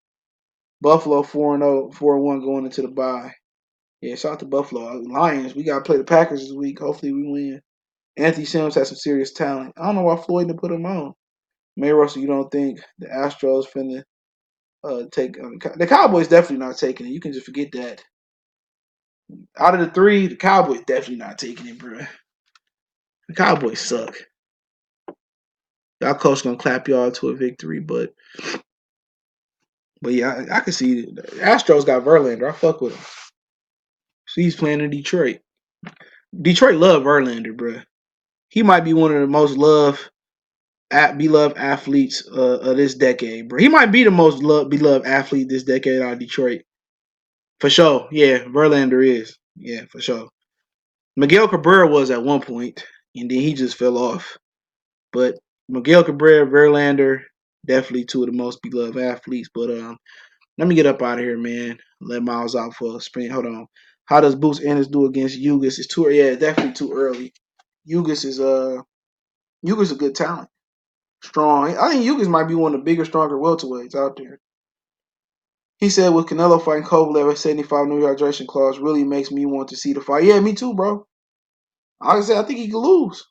Buffalo 4-0, 4-1 going into the bye. Yeah, shout out to Buffalo. Lions, we gotta play the Packers this week. Hopefully we win. Anthony Sims has some serious talent. I don't know why Floyd didn't put him on. May Russell, you don't think the Astros finna take the Cowboys definitely not taking it. You can just forget that. Out of the 3, the Cowboys definitely not taking it, bro. The Cowboys suck. Y'all coach gonna clap y'all to a victory, but yeah, I can see it. The Astros got Verlander. I fuck with him. So he's playing in Detroit. Detroit love Verlander, bro. He might be one of the most beloved athletes of this decade, bro. He might be the most beloved athlete this decade out of Detroit. For sure. Yeah, Verlander is. Yeah, for sure. Miguel Cabrera was at one point, and then he just fell off. But Miguel Cabrera, Verlander, definitely 2 of the most beloved athletes. But let me get up out of here, man. Let Miles out for a spin. Hold on. How does Boots Ennis do against Yugas? It's too yeah, definitely too early. Yugas is a good talent. Strong. I think Yugas might be one of the bigger, stronger welterweights out there. He said with Canelo fighting Kovalev at 75 no hydration clause really makes me want to see the fight. Yeah, me too, bro. Like I said, I think he could lose.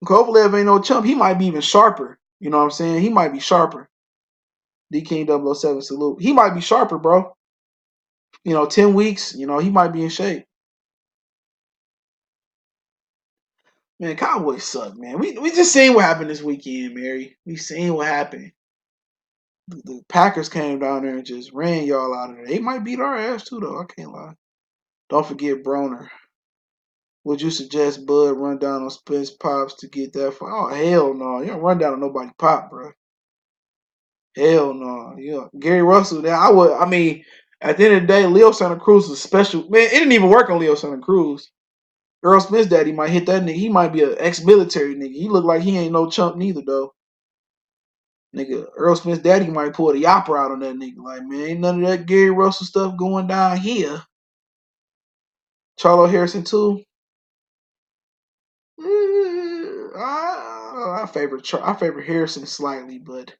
Kovalev ain't no chump. He might be even sharper. You know what I'm saying? He might be sharper. D King 007 salute. He might be sharper, bro. 10 weeks, he might be in shape. Man, Cowboys suck, man. We just seen what happened this weekend, Mary. We seen what happened. The Packers came down there and just ran y'all out of there. They might beat our ass too, though. I can't lie. Don't forget Broner. Would you suggest Bud run down on Spence Pops to get that fight? Oh, hell no. You don't run down on nobody pop, bro. Hell no. Gary Russell, at the end of the day, Leo Santa Cruz is special. Man, it didn't even work on Leo Santa Cruz. Errol Smith's daddy might hit that nigga. He might be an ex-military nigga. He look like he ain't no chump neither, though. Nigga, Errol Smith's daddy might pull the yapper out on that nigga. Like, man, ain't none of that Gary Russell stuff going down here. Charlo Harrison, too. I favor Harrison slightly, but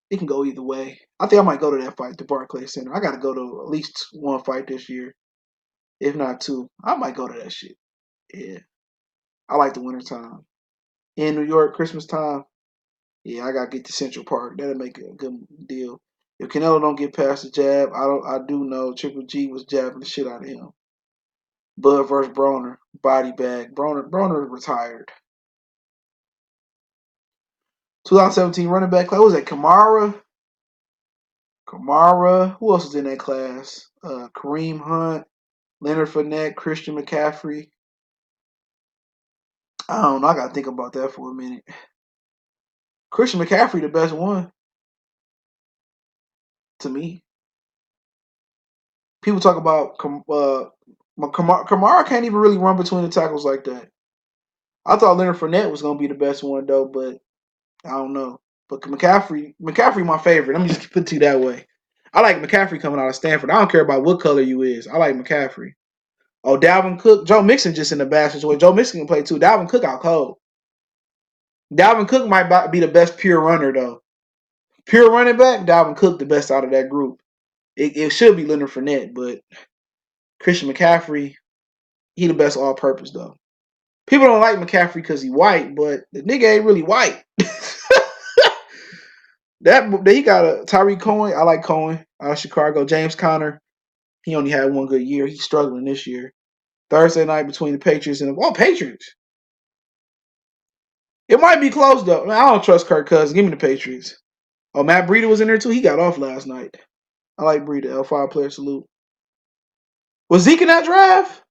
it can go either way. I think I might go to that fight, the Barclays Center. I got to go to at least one fight this year, if not 2. I might go to that shit. Yeah, I like the winter time. In New York, Christmas time. Yeah, I gotta get to Central Park. That'll make a good deal. If Canelo don't get past the jab, I do know Triple G was jabbing the shit out of him. Bud versus Broner, body bag. Broner retired. 2017 running back class. What was that? Kamara. Who else was in that class? Kareem Hunt, Leonard Fournette, Christian McCaffrey. I don't know. I gotta think about that for a minute. Christian McCaffrey, the best one to me. People talk about Kamara can't even really run between the tackles like that. I thought Leonard Fournette was gonna be the best one though, but I don't know. But McCaffrey, my favorite. Let me just put it to you that way. I like McCaffrey coming out of Stanford. I don't care about what color you is. I like McCaffrey. Oh, Dalvin Cook, Joe Mixon just in the bad situation. Joe Mixon can play too. Dalvin Cook out cold. Dalvin Cook might be the best pure runner though. Pure running back, Dalvin Cook the best out of that group. It should be Leonard Fournette, but Christian McCaffrey, he the best all purpose though. People don't like McCaffrey because he white, but the nigga ain't really white. That he got a Tyreek Cohen. I like Cohen out of Chicago. James Conner. He only had one good year. He's struggling this year. Thursday night between the Patriots and the Patriots. It might be close though. I don't trust Kirk Cousins. Give me the Patriots. Oh, Matt Breida was in there too. He got off last night. I like Breida. L5 player salute. Was Zeke in that draft?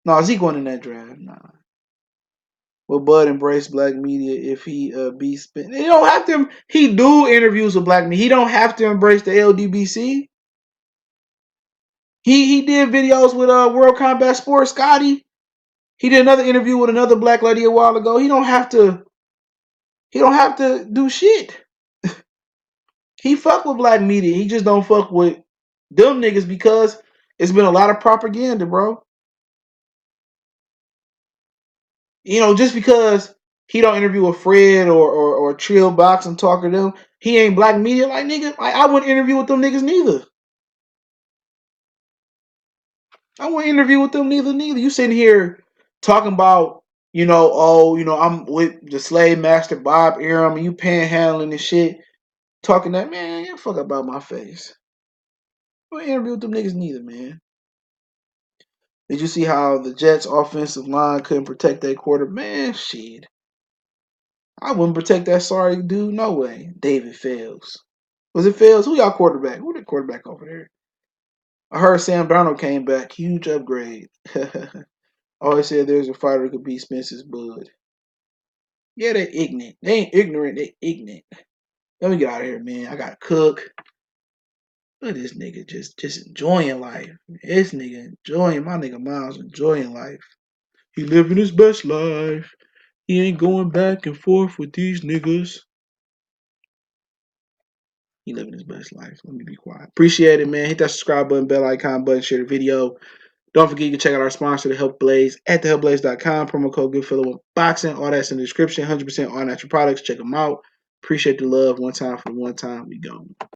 No, Zeke wasn't in that draft. Nah. Will Bud embrace black media if he be spent? He don't have to. He do interviews with black media. He don't have to embrace the LDBC. He did videos with World Combat Sports, Scotty. He did another interview with another black lady a while ago. He don't have to. He don't have to do shit. He fuck with black media. He just don't fuck with them niggas because it's been a lot of propaganda, bro. You know, just because he don't interview with Fred or Trill Box and talk to them, he ain't black media like nigga. I wouldn't interview with them niggas neither. I wouldn't interview with them neither. You sitting here talking about, I'm with the slave master Bob Arum and you panhandling and shit, talking that man, get the fuck about my face. I wouldn't interview with them niggas neither, man. Did you see how the Jets offensive line couldn't protect that quarter? Man, shit. I wouldn't protect that sorry dude, no way. David Fales. Was it Fales? Who y'all quarterback? Who the quarterback over there? I heard Sam Darnold came back. Huge upgrade. Always said there's a fighter who could beat Spence's Bud. Yeah, they're ignorant. They ain't ignorant, they ignorant. Let me get out of here, man. I gotta cook. Look at this nigga just enjoying life. This nigga enjoying, my nigga Miles enjoying life. He living his best life. He ain't going back and forth with these niggas. He living his best life. Let me be quiet. Appreciate it, man. Hit that subscribe button, bell icon button, share the video. Don't forget you can check out our sponsor, The Health Blaze, at thehealthblaze.com. Promo code Goodfellow Boxing. All that's in the description. 100% all natural products. Check them out. Appreciate the love. One time for the one time. We gone.